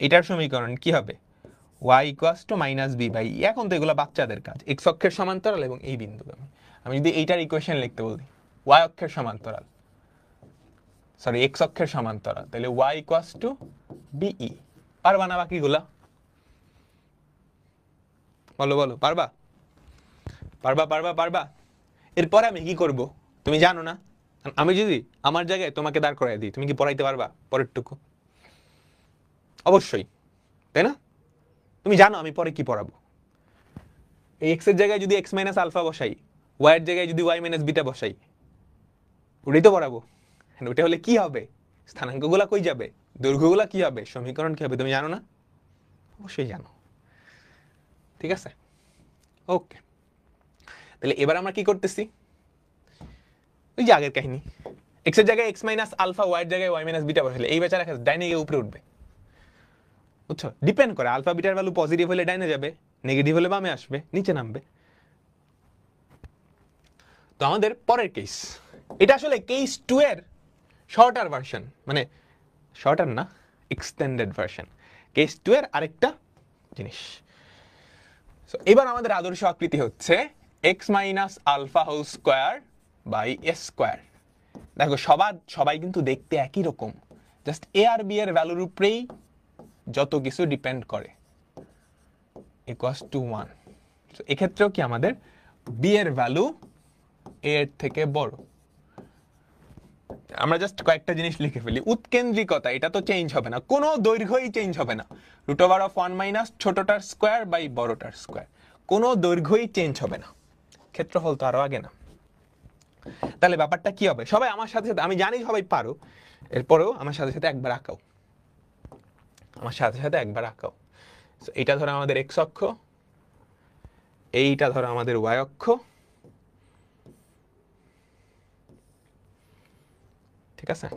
এটার সমীকরণ কি হবে? y equals to minus B by e. এখন তো এগুলো বাচ্চাদের কাজ, এক্স অক্ষের সমান্তরাল এবং এই বিন্দু। আমি যদি এইটার ইকুয়েশন লিখতে বলি, y অক্ষের সমান্তরাল, সরি এক্স অক্ষের সমান্তরাল, তাহলে y ইকুয়ালস টু বিই। পারবা না বাকিগুলা? বলো বলো, পারবা? পারবা? এরপরে আমি কি করব তুমি জানো না? আমি যদি আমার জায়গায় তোমাকে দাঁড় করাই দিই, তুমি কি পড়াইতে পারবা পরেরটুকু? অবশ্যই, তাই না? তুমি জানো আমি পরে কি পড়াবো। এই এক্স এর জায়গায় যদি এক্স মাইনাস আলফা বসাই, ওয়াই এর জায়গায় যদি ওয়াই মাইনাস বিটা বসাই, ওটাই তো পড়াবো। ওটা হলে কি হবে? স্থানাঙ্কগুলা কই যাবে? দৈর্ঘ্যগুলা কি হবে? সমীকরণ কি হবে? তুমি জানো না? অবশ্যই জানো। ঠিক আছে, ওকে। তাহলে এবার আমরা কি করতেছি? ওই যে আগের কাহিনী, এক্স এর জায়গায় এক্স মাইনাস আলফা, ওয়াই এর জায়গায় ওয়াই মাইনাস বিটা বসালে এই বেচারা ডাইনে গিয়ে উপরে উঠবে। বুঝছো? ডিপেন্ড করে, আলফা বিটার ভ্যালু পজিটিভ হলে ডাইনে যাবে, নেগেটিভ হলে বামে আসবে, নিচে নামবে। তো আমাদের পরের কেস, এটা আসলে কেস 2 এর শর্টার ভার্সন, মানে শর্টার না, এক্সটেন্ডেড ভার্সন। কেস 2 এর আরেকটা জিনিস। এবার আমাদের আদর্শ আকৃতি হচ্ছে x minus alpha whole square by S square. দেখো সবাই কিন্তু দেখতে একই রকম, জাস্ট এ আর বি এর ভ্যালুর উপরেই যত কিছু ডিপেন্ড করে। Equals to 1। এক্ষেত্রেও কি আমাদের বি এর ভ্যালু এ এর থেকে বড়। আমরা জাস্ট কয়েকটা জিনিস লিখে ফেলি। উৎকেন্দ্রিকতা, এটা তো চেঞ্জ হবে না, কোনো দৈর্ঘ্যই চেঞ্জ হবে না। রুট ওভার অফ 1 মাইনাস ছোটটার স্কোয়ার বাই বড়টার স্কোয়ার, কোনো দৈর্ঘ্যই চেঞ্জ হবে না। ক্ষেত্রফল তো আরো আগে না। তাহলে ব্যাপারটা কি হবে? সবাই আমার সাথে সাথে, আমি জানি সবাই পারো, এরপরেও আমার সাথে সাথে একবার আঁকাও, এটা ধরো আমাদের এক্স অক্ষ, এইটা ধরো আমাদের ওয়াই অক্ষ, ঠিক আছে?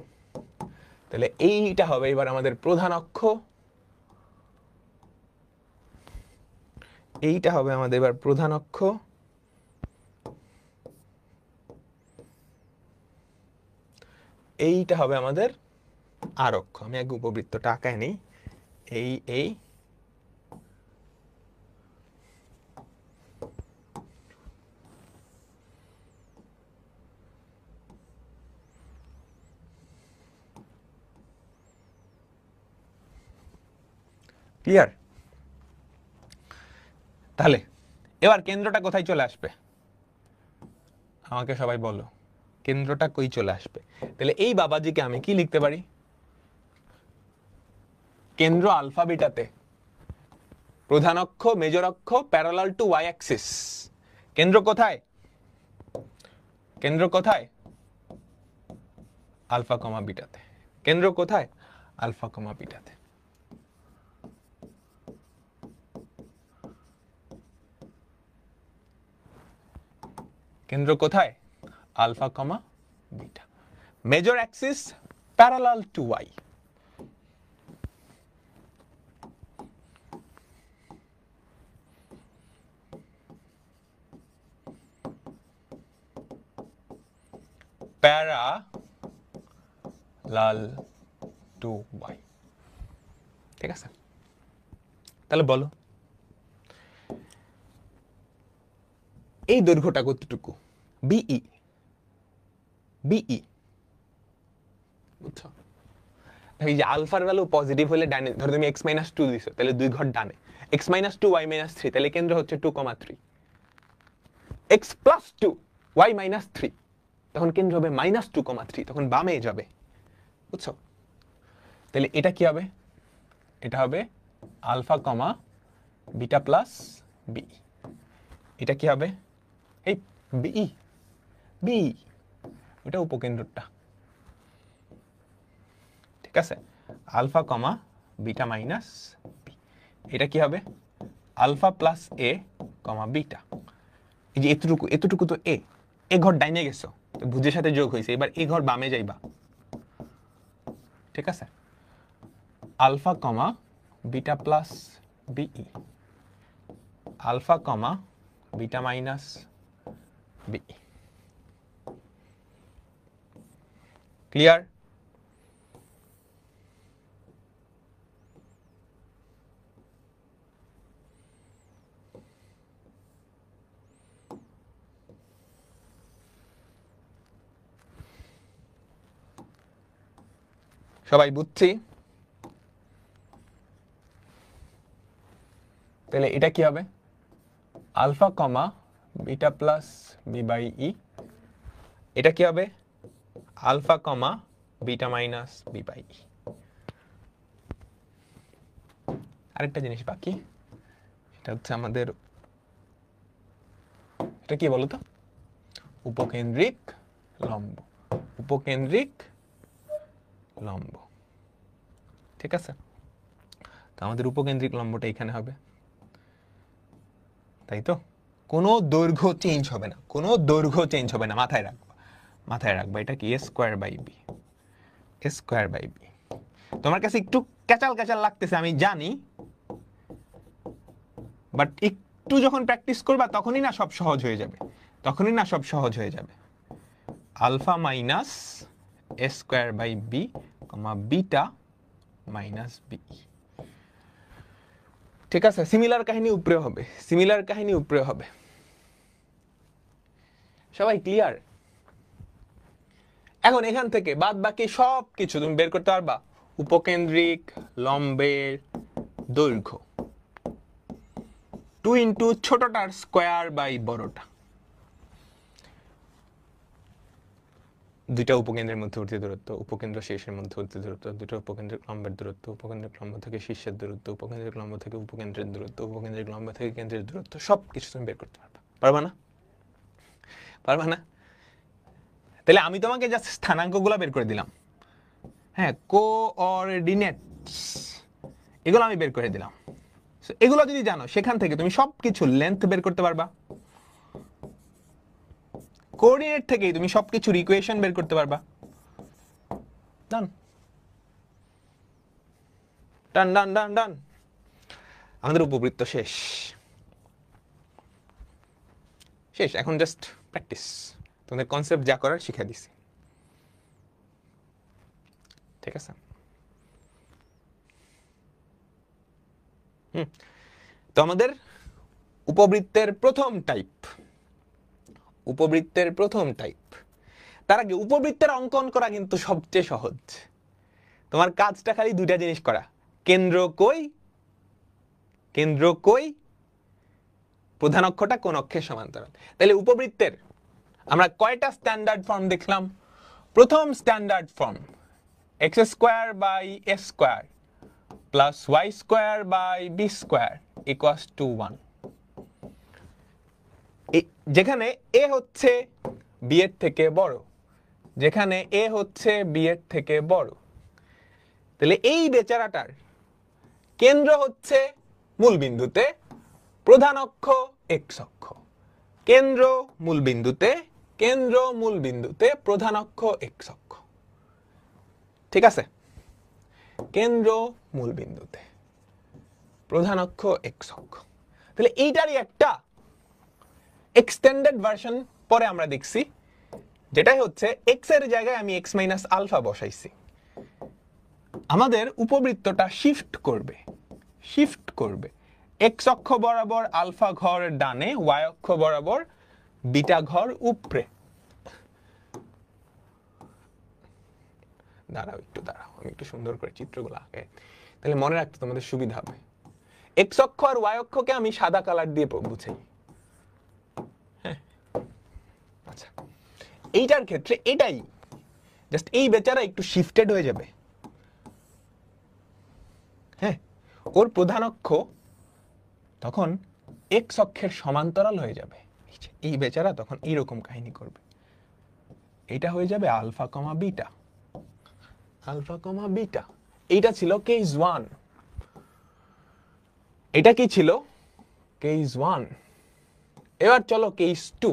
তাহলে এইটা হবে এবার আমাদের প্রধান অক্ষ, এইটা হবে আমাদের এবার প্রধান অক্ষ, এইটা হবে আমাদের আর অক্ষ। আমি এক উপবৃত্তটা আঁকায় নেই, এই ক্লিয়ার? তাহলে এবার কেন্দ্রটা কোথায় চলে আসবে আমাকে সবাই বলো, কেন্দ্রটা কই চলে আসবে? তাহলে এই বাবাজিকে আমি কি লিখতে পারি? কেন্দ্র আলফা বিটাতে, প্রধান অক্ষ মেজর অক্ষ প্যারালাল টু ওয়াই অ্যাক্সিস। কেন্দ্র কোথায়? কেন্দ্র কোথায়? আলফা কমা বিটাতে। কেন্দ্র কোথায়? আলফা কমা বিটাতে। কেন্দ্র কোথায়? Alpha comma beta. Major axis parallel to y. Parallel to y. ঠিক আছে? তাহলে বলো এই দৈর্ঘ্যটা কতটুকু? বিই। বিই বুঝছো? এই যে আলফার ভ্যালু পজিটিভ হলে ডানে, ধরো তুমি x-2 দিছো, তাহলে 2 ঘর ডানে। x-2 y-3, তাহলে কেন্দ্র হচ্ছে 2,3। x+2 y-3, তখন কেন্দ্র হবে -2,3, তখন বামে যাবে। বুঝছো? তাহলে এটা কি হবে? এটা হবে alpha comma beta plus B. এটা কি হবে? এই বিই। বিই ওটা উপকেন্দ্রটা। ঠিক আছে? Alpha comma beta minus B. এটা কি হবে? Alpha plus A comma beta. এই যে এতটুকু, এতটুকু তো এ, এ ঘর ডাইনে গেছো, ভুজের সাথে যোগ হয়েছে, এবার এ ঘর বামে যাইবা। ঠিক আছে? Alpha comma beta plus b e, alpha comma beta minus b e. Clear? সবাই বুঝছি? তাহলে এটা কি হবে? Alpha comma beta plus b by e. এটা কি হবে? Alpha comma beta minus B by e. আরেকটা জিনিস বাকি, এটা হচ্ছে আমাদের, এটা কি বলতো? উপকেন্দ্রিক লম্ব। উপকেন্দ্রিক লম্ব। ঠিক আছে? তো আমাদের উপকেন্দ্রিক লম্বটা এখানে হবে, তাই তো? কোনো দৈর্ঘ্য চেঞ্জ হবে না, কোনো দৈর্ঘ্য চেঞ্জ হবে না। মাথায় রাখবা, মাথায় রাখবা। এটা কি? a² by B. a² by B. তোমার কাছে একটু ক্যাচাল ক্যাচাল লাগতেছে আমি জানি, বাট একটু যখন প্র্যাকটিস করবা তখনই না সব সহজ হয়ে যাবে। তখনই না সব সহজ হয়ে যাবে। Alpha minus a² by B comma beta minus B. ঠিক আছে? সিমিলার কাহিনী উপরে হবে, সিমিলার কাহিনী উপরে হবে। সবাই ক্লিয়ার? এখন এখান থেকে বাদ বাকি সব কিছু তুমি বের করতে পারবা। উপকেন্দ্রিক লম্বের দৈর্ঘ্য 2 ইন্টু ছোটটার স্কোয়ার বাই বড়টা। দুইটা উপকেন্দ্রের মধ্যবর্তী দূরত্ব, উপকেন্দ্র শেষের মধ্যবর্তী দূরত্ব, দুটো উপকেন্দ্রিক লম্বের দূরত্ব, উপকেন্দ্রিক লম্ব থেকে শীর্ষের দূরত্ব, উপকেন্দ্রিক লম্ব থেকে উপকেন্দ্রের দূরত্ব, উপকেন্দ্রিক লম্ব থেকে কেন্দ্রের দূরত্ব, সব কিছু তুমি বের করতে পারবা। পারবা না? পারবা না? তাহলে আমি তোমাকে জাস্ট স্থানাঙ্কগুলো বের করে দিলাম। হ্যাঁ, কোঅর্ডিনেটস এগুলো আমি বের করে দিলাম। এগুলো যদি জানো, সেখান থেকে তুমি সবকিছু লেন্থ বের করতে পারবা। কোঅর্ডিনেট থেকেই তুমি সবকিছুর ইকুয়েশন বের করতে পারবা। ডান ডান ডান ডান ডান। আমাদের উপবৃত্ত শেষ শেষ। এখন জাস্ট প্র্যাকটিস। তোমাদের কনসেপ্ট যা করার শিখে দিছি। ঠিক আছে? তো আমাদের উপবৃত্তের প্রথম টাইপ, উপবৃত্তের প্রথম টাইপ। তার আগে উপবৃত্তের অঙ্কন করা কিন্তু সবচেয়ে সহজ। তোমার কাজটা খালি দুইটা জিনিস করা, কেন্দ্র কই কেন্দ্র কই, প্রধান অক্ষটা কোন অক্ষের সমান্তরাল। তাহলে উপবৃত্তের আমরা কয়টা স্ট্যান্ডার্ড ফর্ম দেখলাম? প্রথম standard form x square by a square plus y square by b square equals to 1, যেখানে a হচ্ছে b এর থেকে বড়, যেখানে a হচ্ছে b এর থেকে বড়। তাহলে এই বেচারাটার কেন্দ্র হচ্ছে মূল বিন্দুতে, প্রধান অক্ষ x অক্ষ। কেন্দ্র মূল বিন্দুতে, কেন্দ্র মূল বিন্দুতে, প্রধান অক্ষ x অক্ষ। ঠিক আছে? কেন্দ্র মূল বিন্দুতে, প্রধান অক্ষ x অক্ষ। তাহলে এইটারই একটা এক্সটেন্ডেড ভার্সন পরে আমরা দেখছি, যেটাই হচ্ছে x এর জায়গায় আমি x মাইনাস আলফা বসাইছি। আমাদের উপবৃত্তটা শিফট করবে, শিফট করবে x অক্ষ বরাবর আলফা ঘর ডানে, y অক্ষ বরাবর বিটা ঘর উপরে। দাঁড়াও একটু, দাঁড়াও, আমি একটু সুন্দর করে চিত্রগুলো আঁকে, তাহলে মনে রাখতে তোমাদের সুবিধা হবে। x অক্ষ আর y অক্ষকে আমি সাদা কালার দিয়ে বুঝাই। হ্যাঁ, আচ্ছা, এইটার ক্ষেত্রে এটাই জাস্ট এই বেচারা একটু শিফটেড হয়ে যাবে। হ্যাঁ, ওর প্রধান অক্ষ তখন x অক্ষের সমান্তরাল হয়ে যাবে। এই বেচারা তখন এইরকম কাহিনী করবে, এটা হয়ে যাবে alpha comma beta, alpha comma beta. এইটা ছিল কেস 1, এটা কি ছিল? কেস 1। এবার চলো কেস 2।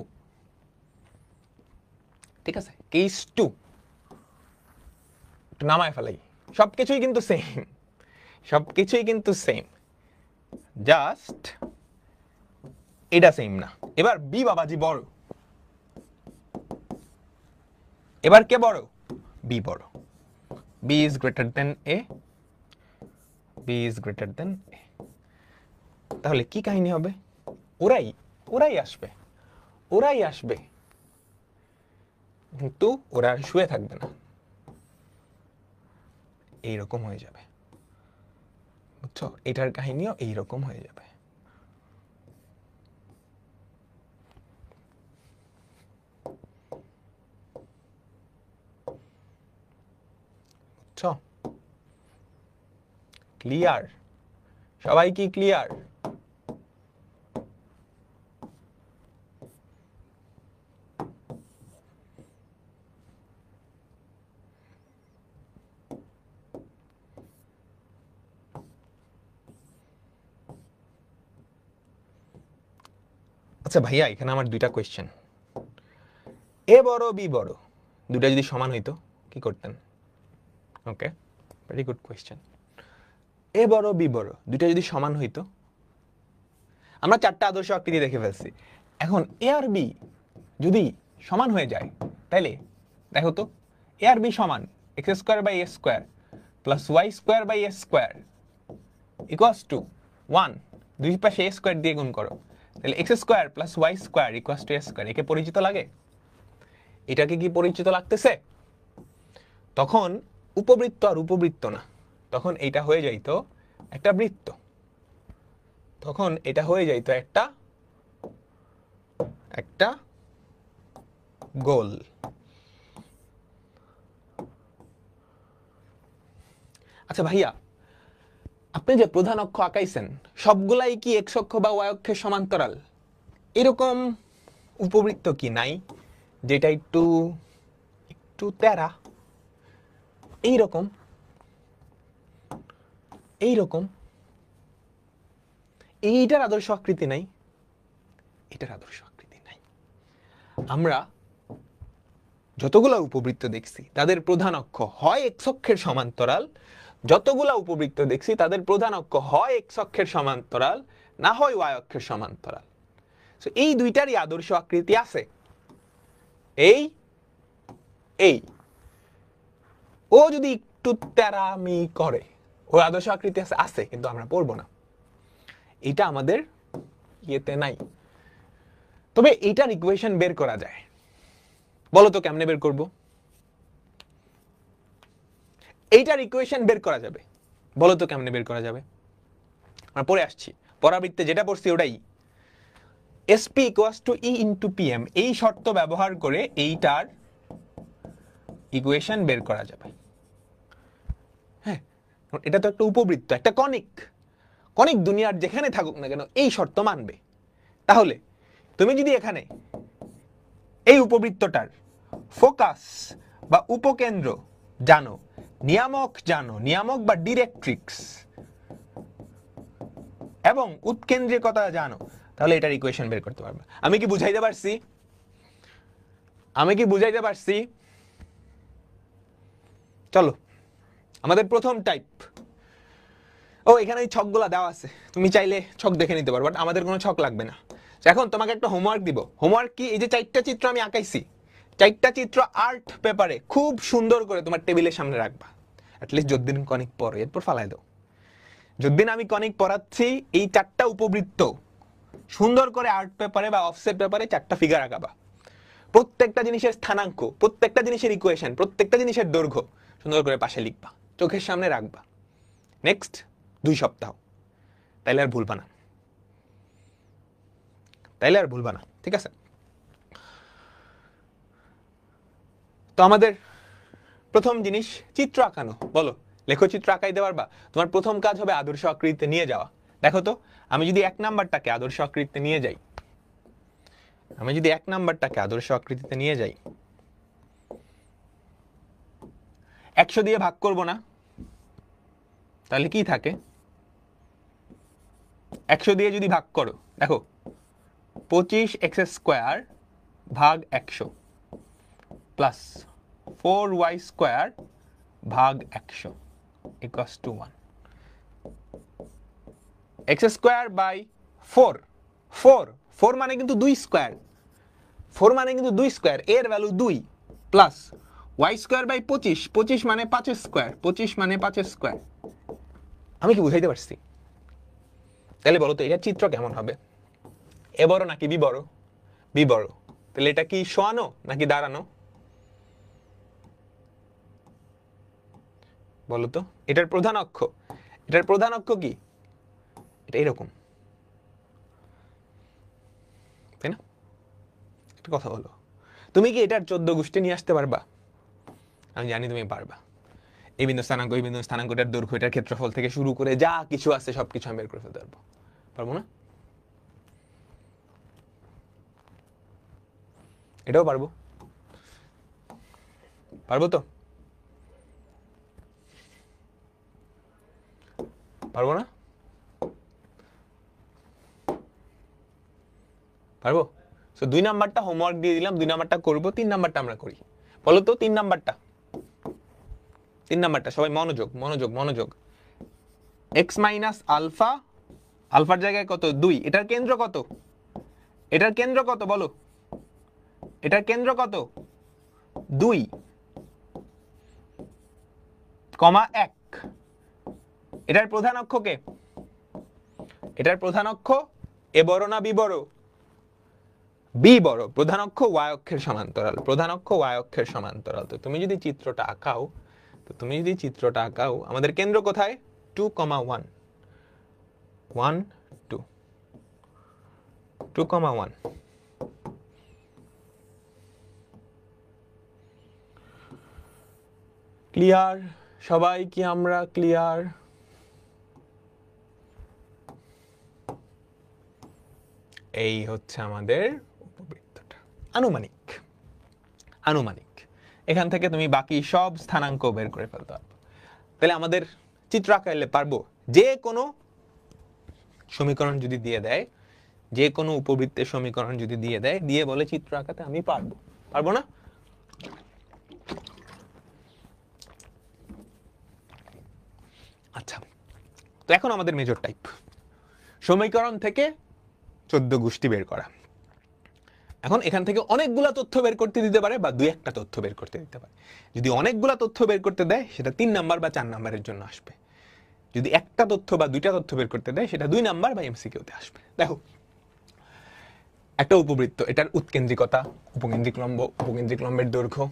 ঠিক আছে, কেস 2 একটু নামায় ফেলাই। সবকিছুই কিন্তু সেম, সবকিছুই কিন্তু সেম, জাস্ট এটা সেম না। এবার বি বাবাজি বড়, এবার কে বড়? বি বড়। b is greater than a, b is greater than a। তাহলে কি কাহিনী হবে? ওরাই ওরাই আসবে, ওরাই আসবে, কিন্তু ওরা শুয়ে থাকবে না, এইরকম হয়ে যাবে। বুঝছো? এটার কাহিনীও এইরকম হয়ে যাবে। বুঝছো? ক্লিয়ার? সবাই কি ক্লিয়ার? আচ্ছা ভাইয়া, এখানে আমার দুইটা কোয়েশ্চেন। এ বড় বি বড়, দুটা যদি সমান হইতো কি করতেন? ওকে, ভেরি গুড কোয়েশ্চেন। এ বড় বি বড় দুইটা যদি সমান হইতো, আমরা চারটা আদর্শ আকৃতি দেখে ফেলছি। এখন এ আর বি যদি সমান হয়ে যায়, তাইলে দেখো তো, এ আর বি সমান X square by A square plus Y square by A square equals to 1। দুই পাশে এ স্কোয়ার দিয়ে গুণ করো, তাহলে X square plus Y square equals to A square. একে পরিচিত লাগে? এটাকে কি পরিচিত লাগতেছে? তখন উপবৃত্ত আর উপবৃত্ত না, তখন এটা হয়ে যাইতো একটা বৃত্ত, তখন এটা হয়ে যাইতো একটা একটা গোল। আচ্ছা ভাইয়া, আপনি যে প্রধান অক্ষ আঁকাইছেন সবগুলাই কি এক্স অক্ষ বা ওয়াই অক্ষের সমান্তরাল? এরকম উপবৃত্ত কি নাই যেটা একটু একটু তেরা, এইরকম এইরকম? এইটার আদর্শ আকৃতি নাই, এটার আদর্শ আকৃতি নাই। আমরা যতগুলা উপবৃত্ত দেখছি তাদের প্রধান অক্ষ হয় এক্স অক্ষের সমান্তরাল, যতগুলা উপবৃত্ত দেখছি তাদের প্রধান অক্ষ হয় এক্স অক্ষের সমান্তরাল, না হয় ওয়াই অক্ষের সমান্তরাল। সো এই দুইটারই আদর্শ আকৃতি আছে। এই এই ও যদি একটু তেরামি করে, ওর আদর্শ আকৃতি আছে, আছে, কিন্তু আমরা পড়বো না, এটা আমাদের ইয়েতে নাই। তবে এইটার ইকুয়েশন বের করা যায়। বলো তো কেমনে বের করব? এইটার ইকুয়েশন বের করা যাবে, বলো তো কেমনে বের করা যাবে? আমরা পরে আসছি, পরাবৃত্তে যেটা পড়ছি ওটাই, SP equals to E into PM, এই শর্ত ব্যবহার করে এইটার ইকুয়েশন বের করা যাবে। হ্যাঁ, এটা তো একটা উপবৃত্ত, একটা কনিক, কনিক দুনিয়ার যেখানে থাকুক না কেন এই শর্ত মানবে। তাহলে তুমি যদি এখানে এই উপবৃত্তটার ফোকাস বা উপকেন্দ্র জানো, নিয়ামক জানো, নিয়ামক বা ডিরেক্ট্রিক্স, এবং উৎকেন্দ্রিকতা জানো, তাহলে এটার ইকুয়েশন বের করতে পারবে। আমি কি বুঝাইতে পারছি? আমি কি বুঝাইতে পারছি? চলো আমাদের প্রথম টাইপ। ও এখানে এই ছকগুলা দেওয়া আছে, তুমি চাইলে ছক দেখে নিতে পারো, বাট আমাদের কোনো ছক লাগবে না। এখন তোমাকে একটা হোমওয়ার্ক দিব। হোমওয়ার্ক কি? এই যে 4টা চিত্র আমি আঁকাইছি, 4টা চিত্র আর্ট পেপারে খুব সুন্দর করে তোমার টেবিলের সামনে রাখবা। অ্যাটলিস্ট যতদিন কনিক পড়ো, এরপর ফালাই দাও। যতদিন আমি কনিক পড়াচ্ছি এই 4টা উপবৃত্ত সুন্দর করে আর্ট পেপারে বা অফসেট পেপারে 4টা ফিগার আঁকাবা। প্রত্যেকটা জিনিসের স্থানাঙ্ক, প্রত্যেকটা জিনিসের ইকুয়েশন, প্রত্যেকটা জিনিসের দৈর্ঘ্য সুন্দর করে পাশে লিখবা, চোখের সামনে রাখবা। নেক্সট 2 সপ্তাহ, তাইলে আর ভুলবা না, তাইলে আর ভুলবা না, ঠিক আছে? তো আমাদের প্রথম জিনিস চিত্র আঁকানো। বলো, লেখচিত্র আঁকাইতে পারবা? তোমার প্রথম কাজ হবে আদর্শ আকৃতিতে নিয়ে যাওয়া। দেখো তো, আমি যদি 1 নাম্বারটাকে আদর্শ আকৃতিতে নিয়ে যাই, আমি যদি 1 নাম্বারটাকে আদর্শ আকৃতিতে নিয়ে যাই, 100 দিয়ে ভাগ করব না, তাহলে কি থাকে? 100 দিয়ে যদি ভাগ করো, দেখো 25x² ভাগ 100 প্লাস 4y² ভাগ 100 ইকুয়ালস টু 1। x² বাই 4, 4 মানে কিন্তু 2 স্কয়ার, 4 মানে কিন্তু 2 স্কয়ার, এর ভ্যালু 2 প্লাস y² বাই 25, 25 মানে 5 স্কয়ার, 25 মানে 5 স্কয়ার। আমি কি বুঝাইতে পারছি? তাহলে বলো তো এটার চিত্র কেমন হবে? এ বড় নাকি বি বড়? বি বড়। তাহলে এটা কি শোয়ানো নাকি দাঁড়ানো? বলো তো, এটার প্রধান অক্ষ, এটার প্রধান অক্ষ কি? এটা এরকম, তাই না? একটা কথা বলো, তুমি কি এটার 14 গোষ্ঠী নিয়ে আসতে পারবা? আমি জানি তুমি পারবা। এই বিন্দু স্থানাঙ্ক, এই বিন্দু স্থানাঙ্ক, এটার দৈর্ঘ্য, এটার ক্ষেত্রফল থেকে শুরু করে যা কিছু আছে সবকিছু আমি বের করে ফেলতে পারবো। পারবো না? এটাও পারবো, পারবো তো? পারবো না? পারবো। সো 2 নাম্বারটা হোমওয়ার্ক দিয়ে দিলাম, 2 নাম্বারটা করবো, 3 নাম্বারটা আমরা করি। বলো তো 3 নাম্বারটা, 3 নাম্বারটা সবাই মনোযোগ, মনোযোগ, মনোযোগ। x মাইনাস আলফা, আলফার জায়গায় কত? 2, এটার কেন্দ্র কত? এটার কেন্দ্র কত বলো? এটার কেন্দ্র কত? 2, কমা 1। এটার প্রধান অক্ষ কে? এটার প্রধান অক্ষ এ বড় না বি বড়? বি বড়। প্রধান অক্ষ y অক্ষের সমান্তরাল, প্রধান অক্ষ y অক্ষের সমান্তরাল। তো তুমি যদি চিত্রটা আঁকাও, আমাদের কেন্দ্র কোথায়? 2, 1, 1, 2, 2, 1। ক্লিয়ার? সবাই কি আমরা ক্লিয়ার? এই হচ্ছে আমাদের উপবৃত্তটা, আনুমানিক, আনুমানিক। এখান থেকে তুমি বাকি সব স্থানাঙ্ক বের করে ফেলতে পারবে। তাহলে আমাদের চিত্র আঁকাইলে পারবো। যে কোনো সমীকরণ যদি দিয়ে দেয়, যে কোনো উপবৃত্তের সমীকরণ যদি দিয়ে দেয়, দিয়ে বলে চিত্র আঁকাতে, আমি পারবো। পারবো না? আচ্ছা, তো এখন আমাদের মেজর টাইপ, সমীকরণ থেকে 14 গোষ্ঠী বের করা। এখন এখান থেকে অনেকগুলা তথ্য বের করতে দিতে পারে বা 2-1টা তথ্য বের করতে দিতে পারে। যদি অনেকগুলা তথ্য বের করতে দেয় সেটা 3 নাম্বার বা 4 নাম্বারের জন্য আসবে। যদি একটা তথ্য বা 2টা তথ্য বের করতে দেয় সেটা 2 নাম্বার বা এমসিকিউতে আসবে। দেখো, একটা উপবৃত্ত, এটার উৎকেন্দ্রিকতা, উপকেন্দ্রিক লম্ব, উপকেন্দ্রিক লম্বের দৈর্ঘ্য,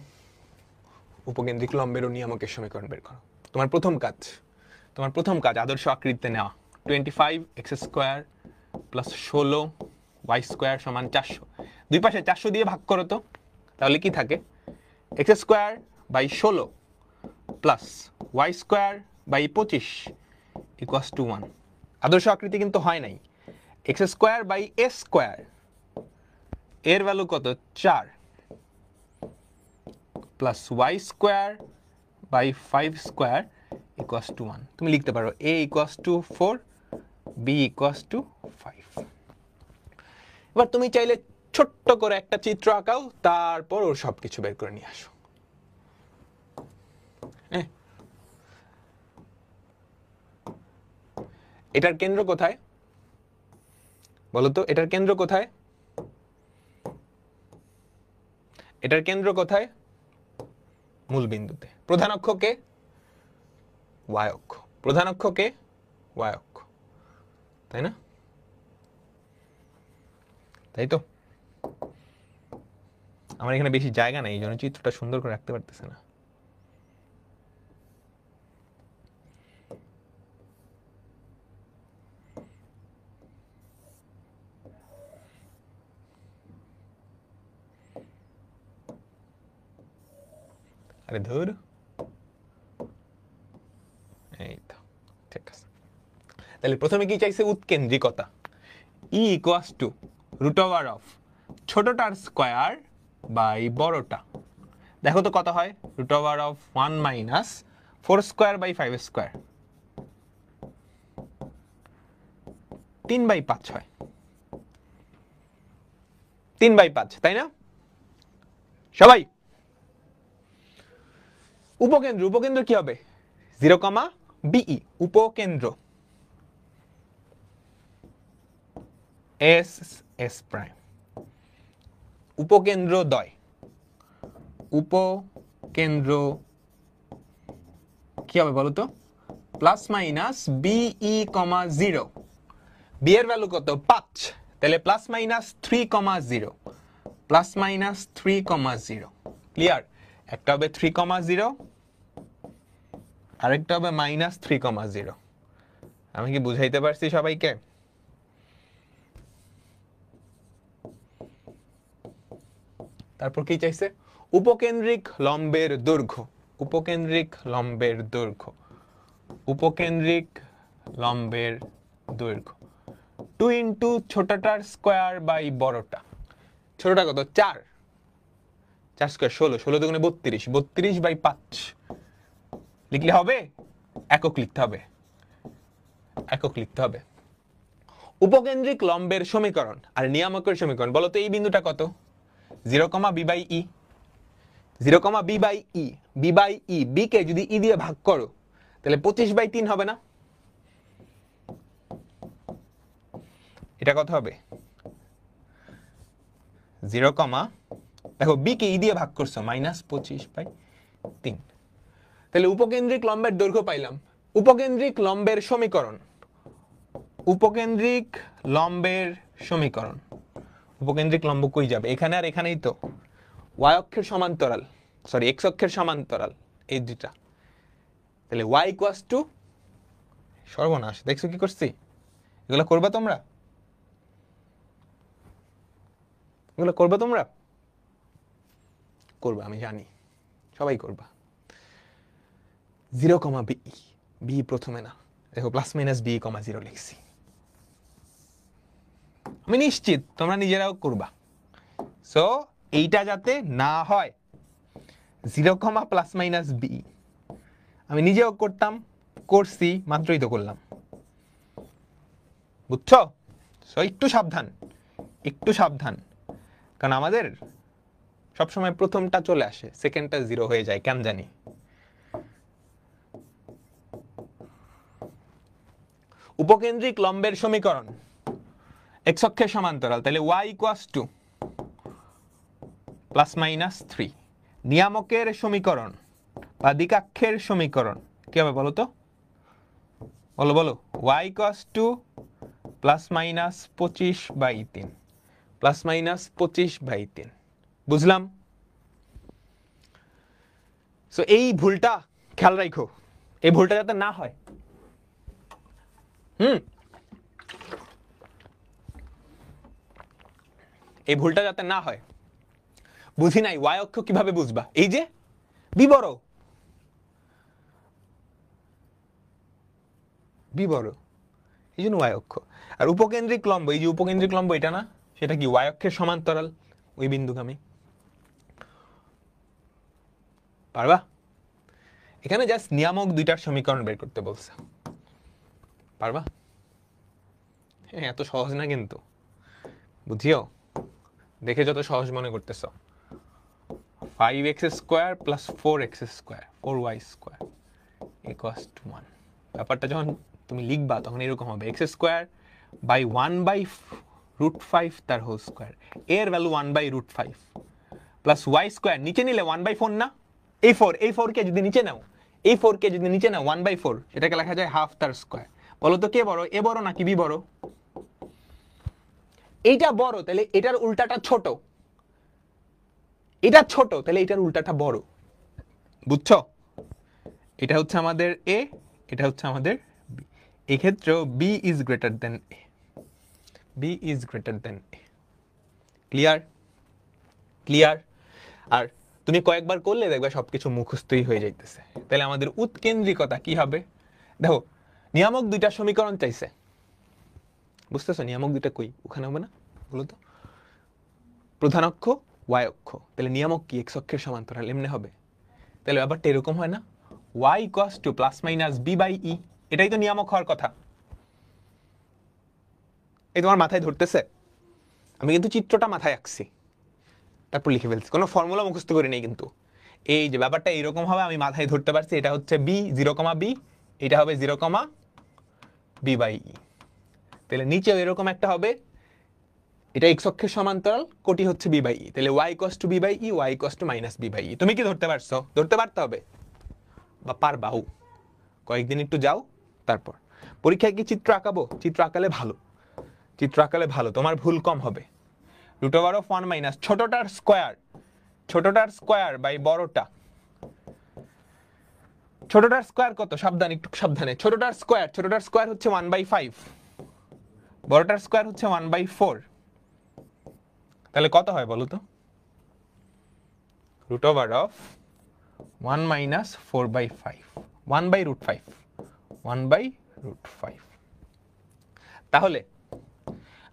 উপকেন্দ্রিক লম্বের ও নিয়ামকের সমীকরণ বের করো। তোমার প্রথম কাজ আদর্শ আকৃতিতে নেওয়া। 25x² প্লাস 16 ওয়াই স্কোয়ার সমান 400। দুই পাশে 400 দিয়ে ভাগ করো তো, তাহলে কি থাকে? X square by 16 plus Y square by 25 equals to 1। আদর্শ আকৃতি কিন্তু হয় নাই। X square by A square এর ভ্যালু কত? 4 plus Y square by 5 square equals to 1। তুমি লিখতে পারো a equals to 4, b equals to 5। এবার তুমি চাইলে ছোট্ট করে একটা চিত্র আঁকাও, তারপর ওর সবকিছু বের করে নিয়ে আসো। এটার কেন্দ্র কোথায় বলো তো? এটার কেন্দ্র কোথায়? এটার কেন্দ্র কোথায়? মূল বিন্দুতে। প্রধান অক্ষ কে? ওয়াই অক্ষ। প্রধান অক্ষ কে? ওয়াই অক্ষ, তাই না? তাই তো। আমার এখানে বেশি জায়গা নেই, এই জন্য চিত্রটা সুন্দর করে রাখতে পারতেছে না। আরে ধর, এই তো ঠিক আছে। তাহলে প্রথমে কি চাইছে? উৎকেন্দ্রিকতা। E equals to root over of ছোটটার স্কোয়ার বাই বড়টা। দেখো তো কত হয়? Root over of 1 minus 4 square by 5 square, 3/5 হয়। 3/5, তাই না? সবাই উপকেন্দ্র। উপকেন্দ্র কি হবে? 0, বিই উপকেন্দ্র এস এস প্রাইম। উপকেন্দ্র দ্বয়। উপকেন্দ্র কি হবে বলো তো? Plus minus B, 0। বি এর ভ্যালু কত? 5। তাহলে plus minus 3, 0। Plus minus 3, 0। Clear? একটা হবে 3, 0, আরেকটা হবে মাইনাস 3, 0। আমি কি বুঝাইতে পারছি সবাইকে? তারপর কি চাইছে? উপকেন্দ্রিক লম্বের দৈর্ঘ্য। উপকেন্দ্রিক লম্বের দৈর্ঘ্য। উপকেন্দ্রিক লম্বের দৈর্ঘ্য 2 ইন্টু ছোটটার স্কোয়ার বাই বড়টা। ছোটটা কত? 4। 4 স্কোয়ার 16, 16 দুগুণে 32, 32/5 লিখলে হবে? একক লিখতে হবে, একক লিখতে হবে। উপকেন্দ্রিক লম্বের সমীকরণ আর নিয়ামকের সমীকরণ বলো তো। এই বিন্দুটা কত? 0, b by e. 0, b by e. b by e, b কে যদি ই দিয়ে ভাগ করো তাহলে 25/3 হবে না? এটা কত হবে? 0, দেখো বি কে ই দিয়ে ভাগ করছো, মাইনাস 25/3। তাহলে উপকেন্দ্রিক লম্বের দৈর্ঘ্য পাইলাম। উপকেন্দ্রিক লম্বের সমীকরণ। উপকেন্দ্রিক লম্বের সমীকরণ। উপকেন্দ্রিক লম্ব কই যাবে? এখানে আর এখানেই তো। ওয়াই অক্ষের সমান্তরাল, সরি এক্স অক্ষের সমান্তরাল এই দুটা। তাহলে ওয়াই ইকুয়ালস টু, সর্বনাশ, দেখছো কি করছি? এগুলো করবা তোমরা? এগুলো করবা তোমরা? করবা, আমি জানি সবাই করবা। 0, বি। বি প্রথমে না, দেখো প্লাস মাইনাস বি, 0 লিখছি। আমি নিশ্চিত তোমরা নিজেরাও করবা। সো এইটা যাতে না হয় 0, প্লাস মাইনাস বি, আমি নিজেও করতাম, করছি, মাত্রই তো করলাম। বুঝছো? সো একটু সাবধান, একটু সাবধান, কারণ আমাদের সবসময় প্রথমটা চলে আসে, সেকেন্ডটা 0 হয়ে যায়, কেন জানি। উপকেন্দ্রিক লম্বের সমীকরণ এক্স অক্ষের সমান্তরাল, তাহলে y equals to plus minus 3। নিয়ামকের সমীকরণ বা দ্বিকাক্ষের সমীকরণ কি হবে বলো তো? বলো বলো। y equals to plus minus 25/3, plus minus 25/3। বুঝলাম? সো এই ভুলটা খেয়াল রাখো, এই ভুলটা যাতে না হয়। এই ভুলটা যাতে না হয়। বুঝি নাই ওয়াই অক্ষ কিভাবে বুঝবা, এই যে বি বড়, বি বড়, এই জন্য ওয়াই অক্ষ। আর উপকেন্দ্রিক লম্ব, এই যে উপকেন্দ্রিক লম্ব এটা না, সেটা কি ওয়াই অক্ষের সমান্তরাল ওই বিন্দুগামী। পারবা? এখানে জাস্ট নিয়ামক দুইটার সমীকরণ বের করতে বলছে, পারবা? হ্যাঁ, এত সহজ না কিন্তু, বুঝিও দেখে যত সহজ মনে করতেছ। 5x square plus 4x square 4y square equals to 1। ব্যাপারটা যখন তুমি লিখবা তখন এরকম হবে, x স্কোয়ার বাই 1/√5 তার হোল স্কোয়ার, এর ভ্যালু 1/√5 প্লাস y স্কোয়ার, নিচে নিলে 1/4 না, এই 4 কে যদি নিচে নাও, এই 4 কে যদি নিচে নাও 1/4, সেটাকে লেখা যায় হাফ তার স্কোয়ার। বলো তো কে বড়, এ বড় নাকি বি বড়? এইটা বড়, তাহলে এটার উল্টাটা ছোট, এটা ছোট, তাহলে এটার উল্টাটা বড়। বুঝছো? এটা হচ্ছে আমাদের এ, এটা হচ্ছে আমাদের বি। এই ক্ষেত্রে B is greater than A, B is greater than A. Clear? Clear? আর তুমি কয়েকবার করলে দেখবে সবকিছু মুখস্থই হয়ে যাইতেছে। তাহলে আমাদের উৎকেন্দ্রিকতা কি হবে? দেখো, নিয়ামক দুইটা সমীকরণ চাইছে, বুঝতেছো? নিয়ামক দুইটা কই, ওখানে হবে না, বলো তো? প্রধান অক্ষ ওয়াই অক্ষ, তাহলে নিয়ামক কি এক্স অক্ষের সমান্তরাল, এমনি হবে। তাহলে ব্যাপারটা এরকম হয় না, y equals to plus minus B by E, এটাই তো নিয়ামক হওয়ার কথা। এই তোমার মাথায় ধরতেছে? আমি কিন্তু চিত্রটা মাথায় আঁকছি, তারপর লিখে ফেলছি, কোনো ফর্মুলা মুখস্থ করে নেই কিন্তু। এই যে ব্যাপারটা এরকম হবে, আমি মাথায় ধরতে পারছি, এটা হচ্ছে বি 0,b, এটা হবে 0,b বাই ই। তাহলে নিচেও এরকম একটা হবে, এটা এক্স অক্ষের সমান্তরাল, কোটি হচ্ছে বি বাই ই, তাহলে y equals to B by E, y equals to minus B by E. তুমি কি ধরতে পারছো? ধরতে পারতে হবে বা পারবাও, কয়েকদিন একটু যাও, তারপর পরীক্ষায় কি চিত্র আঁকাবো? চিত্র আঁকালে ভালো, চিত্র আঁকালে ভালো, তোমার ভুল কম হবে। √1 মাইনাস ছোটটার স্কোয়ার, ছোটটার স্কোয়ার বাই বড়টা। ছোটটার স্কোয়ার কত? সাবধান, একটু সাবধানে। ছোটটার স্কোয়ার হচ্ছে 1/5, বড়টার স্কোয়ার হচ্ছে 1/4। তাহলে কত হয় বলো তো? √1 মাইনাস 4/5, 1/5, 1/5। তাহলে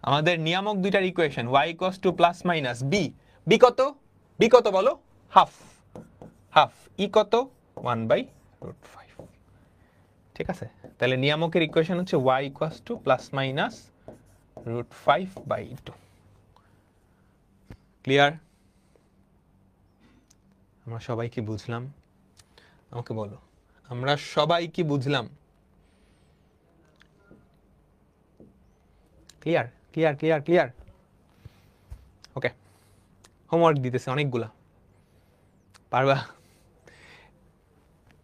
আমাদের নিয়ামক দুইটার equation y equals to plus minus B, B কত? বি কত বলো? Half, half. ই কত? 1/5। ঠিক আছে, তাহলে নিয়ামকের ইকুয়েশন হচ্ছে y equals to plus minus √5/2। Clear? আমরা সবাই কি বুঝলাম? আমাকে বলো, আমরা সবাই কি বুঝলাম? ক্লিয়ার? ক্লিয়ার? ক্লিয়ার? ক্লিয়ার? ওকে, হোমওয়ার্ক দিতেছে অনেকগুলা, পারবা?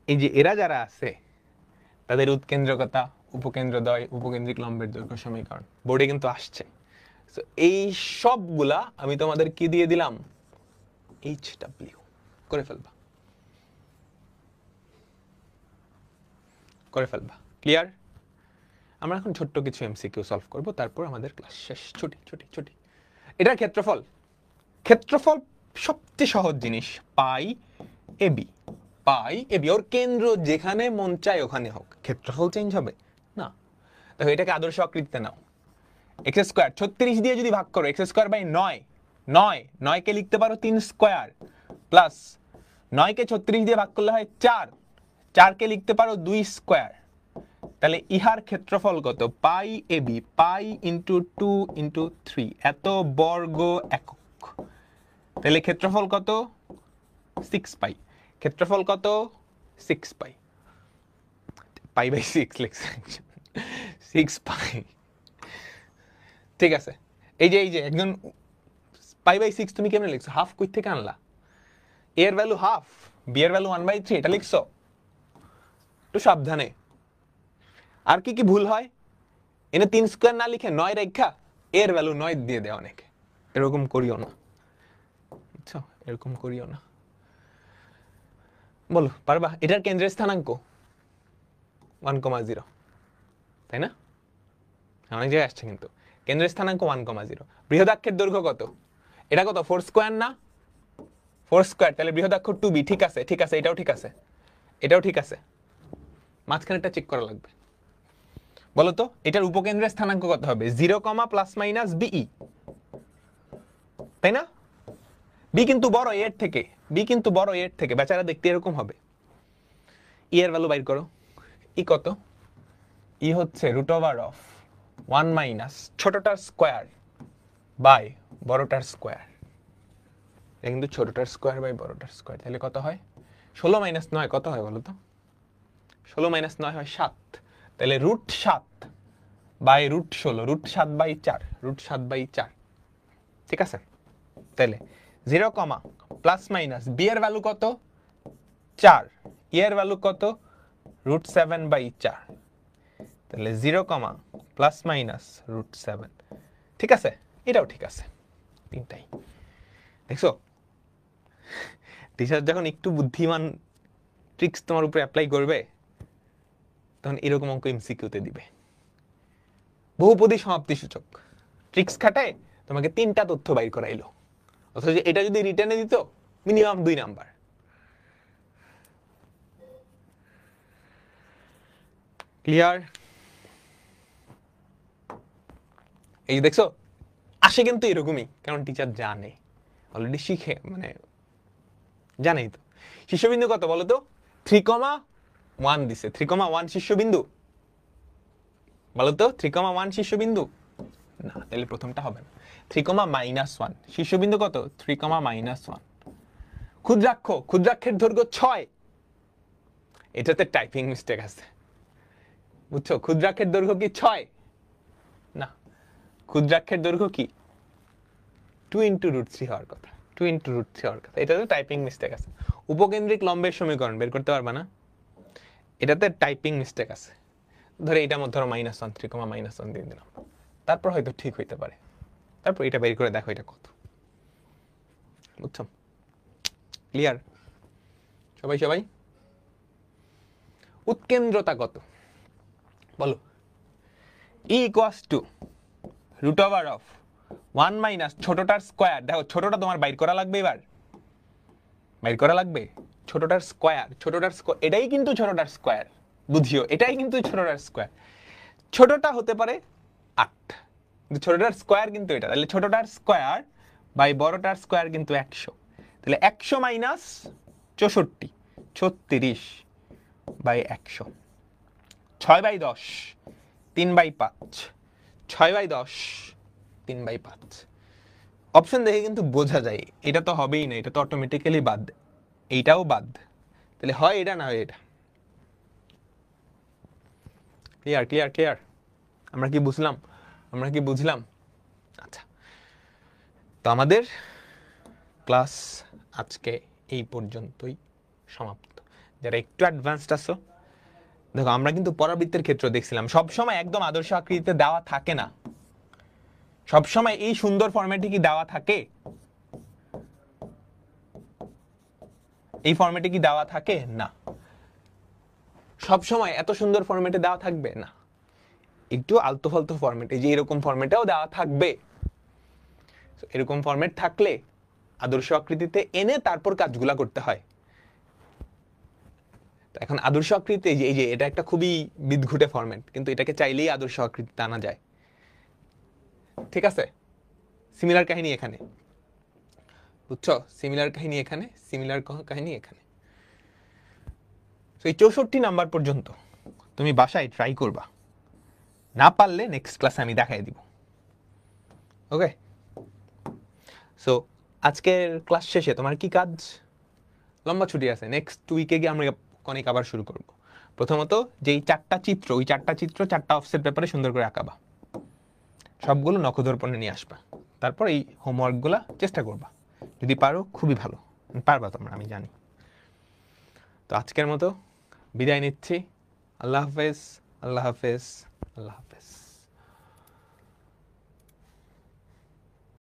এই যে এরা যারা আছে, তাদের উৎকেন্দ্রকতা, উপকেন্দ্রদ্বয়, উপকেন্দ্রিক লম্বের দৈর্ঘ্য সমীকরণ বোর্ডে কিন্তু আসছে। তো এই সবগুলা আমি তোমাদের কি দিয়ে দিলাম? HW করে ফেলবা, করে ফেলবা। ক্লিয়ার? আমরা এখন ছোট্ট কিছু এমসিকিউ সলভ করব, তারপর আমাদের ক্লাস শেষ। ছুটি ছুটি ছুটি। এটার ক্ষেত্রফল, ক্ষেত্রফল সবচেয়ে সহজ জিনিস, পাই A B, pi A B. ওর কেন্দ্র যেখানে মন চায় ওখানে হোক, ক্ষেত্রফল চেঞ্জ হবে না। দেখো, এটাকে আদর্শ আকৃতিতে নাও। এক্স স্কোয়ার 36 দিয়ে যদি ভাগ করো, এক্স স্কোয়ার বাই 9, 9 কে লিখতে পারো 3 স্কোয়ার, প্লাস 9 কে 36 দিয়ে ভাগ করলে হয় 4, 4 কে লিখতে পারো 2 স্কোয়ার। তাহলে ইহার ক্ষেত্রফল কত? পাই A B, pi into 2 into 3, এত বর্গ একক। তাহলে ক্ষেত্রফল কত? 6 পাই। ক্ষেত্রফল কত? 6 পাই। পাই বাই 6 লিখছে, 6 পাই। ঠিক আছে, এই যে একজন পাই বাই 6 তুমি কেমনে লিখছো? হাফ কই থেকে আনলা? এ এর ভ্যালু হাফ, বি এর ভ্যালু 1/3, এটা লিখছো? একটু সাবধানে। আর কি কি ভুল হয়? এনে 3 স্কোয়ার না লিখে 9 রেখা এর ভ্যালু 9 দিয়ে দেয় অনেকে। এরকম করিও না, বুঝছো? এরকম করিও না। বলো, পারবা? এটার কেন্দ্রের স্থানাঙ্ক 1,0, তাই না? অনেক জায়গায় আসছে কিন্তু। কেন্দ্রের স্থানাঙ্ক 1,0। বৃহদাক্ষের দৈর্ঘ্য কত? এটা কত 4 স্কয়ার না 4 স্কয়ার, তাহলে বৃহদাক্ষর 2b। ঠিক আছে ঠিক আছে, এটাও ঠিক আছে, এটাও ঠিক আছে। মাঝখানেরটা চেক করা লাগবে। বলো তো এটার উপকেন্দ্রের স্থানাঙ্ক কত হবে? 0, ±be, তাই না? বি কিন্তু বড় এর থেকে, বি কিন্তু বড় এর থেকে, বেচারা দেখতে এরকম হবে। ই এর ভ্যালু বাইর করো। ই কত? ই হচ্ছে √1 ছোটটার স্কয়ার বাই বড়টার স্কয়ার। এটা কিন্তু ছোটটার স্কয়ার বাই বড়টার স্কয়ার, তাহলে কত হয়? 16 - 9 কত হয় বলো তো? 16 - 9 হয় 7, তাহলে √7 বাই √16, √7/4, √7/4। ঠিক আছে, তাহলে 0, ± বি এর ভ্যালু কত? 4, ই এর ভ্যালু কত? √7/4, তাহলে 0, ± √7। ঠিক আছে, এটাও ঠিক আছে, তিনটাই। দেখছো টিচার যখন একটু বুদ্ধিমান ট্রিক্স তোমার উপরে অ্যাপ্লাই করবে তখন এরকম অঙ্ক এমসিকিউতে দিবে। বহুপদী সমাপ্তি সূচক ট্রিক্স খাটায় তোমাকে 3টা তথ্য বাইর করাইলো, অথচ এটা যদি রিটার্নে দিত মিনিমাম 2 নাম্বার। ক্লিয়ার? এই দেখছো আসে কিন্তু এরকমই, কারণ টিচার জানে, অলরেডি শিখে, মানে জানেই তো। শীর্ষবিন্দু কত বলো তো? 3,1 দিছে। 3,1 শীর্ষবিন্দু বলো তো? 3,1 শীর্ষবিন্দু না, তাহলে প্রথমটা হবে না। 3,-1 শীর্ষবিন্দু কত? 3,-1। ক্ষুদ্রাক্ষ, ক্ষুদ্রাক্ষের দৈর্ঘ্য 6, এটাতে টাইপিং মিস্টেক আছে, বুঝছো? ক্ষুদ্রাক্ষের দৈর্ঘ্য কি 6? না, ক্ষুদ্রাক্ষের দৈর্ঘ্য কি 2 × √3 হওয়ার কথা, 2 × √3 হওয়ার কথা। এটাতে টাইপিং মিস্টেক আছে। উপকেন্দ্রিক লম্বের সমীকরণ বের করতে পারবা না, এটাতে টাইপিং মিস্টেক আছে। ধরে এটা মধ্যে ধরো -1, 3,-1 দিয়ে দিলাম, তারপর হয়তো ঠিক হইতে পারে। তারপর এটা বের করে দেখো এটা কত, বুঝছো? ক্লিয়ার সবাই? সবাই উৎকেন্দ্রতা কত বলো? E = √1 - ছোটটার স্কয়ার। দেখো ছোটটা তোমার বাইর করা লাগবে, এবার বাইর করা লাগবে ছোটটার স্কয়ার। ছোটটার স্কয়ার এটাই কিন্তু ছোটটার স্কয়ার, বুঝিও, এটাই কিন্তু ছোটটার স্কয়ার। ছোটটা হতে পারে 8, কিন্তু ছোটটার স্কয়ার কিন্তু এটা, তাহলে ছোটটার স্কয়ার বাই বড়টার স্কয়ার কিন্তু 100, তাহলে 100 - 64, 36 বাই 100। 6/10, 3/5, 6/10, 3/5। অপশন দেখে কিন্তু বোঝা যায় এটা তো হবেই না, এটা তো অটোমেটিক্যালি বাদ, এইটাও বাদ, তাহলে হয় এটা না হয় এটা। Clear clear clear? আমরা কি বুঝলাম? আমরা কি বুঝলাম? আচ্ছা, তো আমাদের ক্লাস আজকে এই পর্যন্তই সমাপ্ত। যারা একটু অ্যাডভান্সড আছো, দেখো আমরা কিন্তু পরাবৃত্তের ক্ষেত্র দেখছিলাম, সবসময় একদম আদর্শ আকৃতিতে দেওয়া থাকে না, সবসময় এই সুন্দর ফরম্যাটে কি দেওয়া থাকে? এই ফরম্যাটে কি দেওয়া থাকে? না। সবসময় এত সুন্দর ফরম্যাটে দেওয়া থাকবে না, একটু আলতো ফালতো ফরম্যাটে, যে এরকম ফরম্যাটেও দেওয়া থাকবে। এরকম ফরম্যাট থাকলে আদর্শ আকৃতিতে এনে তারপর কাজগুলা করতে হয়। এখন আদর্শ আকৃতিতে এই যে এটা একটা খুবই বিদঘুটে ফরম্যাট, কিন্তু এটাকে চাইলেই আদর্শ আকৃতিতে আনা যায়। ঠিক আছে, সিমিলার কাহিনী এখানে, বুঝছো? সিমিলার কাহিনী এখানে, সিমিলার কাহিনী এখানে। তো এই 64 নাম্বার পর্যন্ত তুমি বাসায় ট্রাই করবা, না পারলে নেক্সট ক্লাসে আমি দেখাই দিব। ওকে, সো আজকের ক্লাস শেষে তোমার কি কাজ? লম্বা ছুটি আছে, নেক্সট উইকে গিয়ে আমরা অনেক আবার শুরু করব। প্রথমত যেই 4টা চিত্র, ওই 4টা চিত্র 4টা অফসেট পেপারে সুন্দর করে আঁকাবা, সবগুলো নখদর্পণে নিয়ে আসবা। তারপর এই হোমওয়ার্কগুলা চেষ্টা করবা, যদি পারো খুবই ভালো, পারবা তোমরা, আমি জানি। তো আজকের মতো বিদায় নিচ্ছি। আল্লাহ হাফেজ, আল্লাহ হাফেজ, আল্লাহ হাফেজ।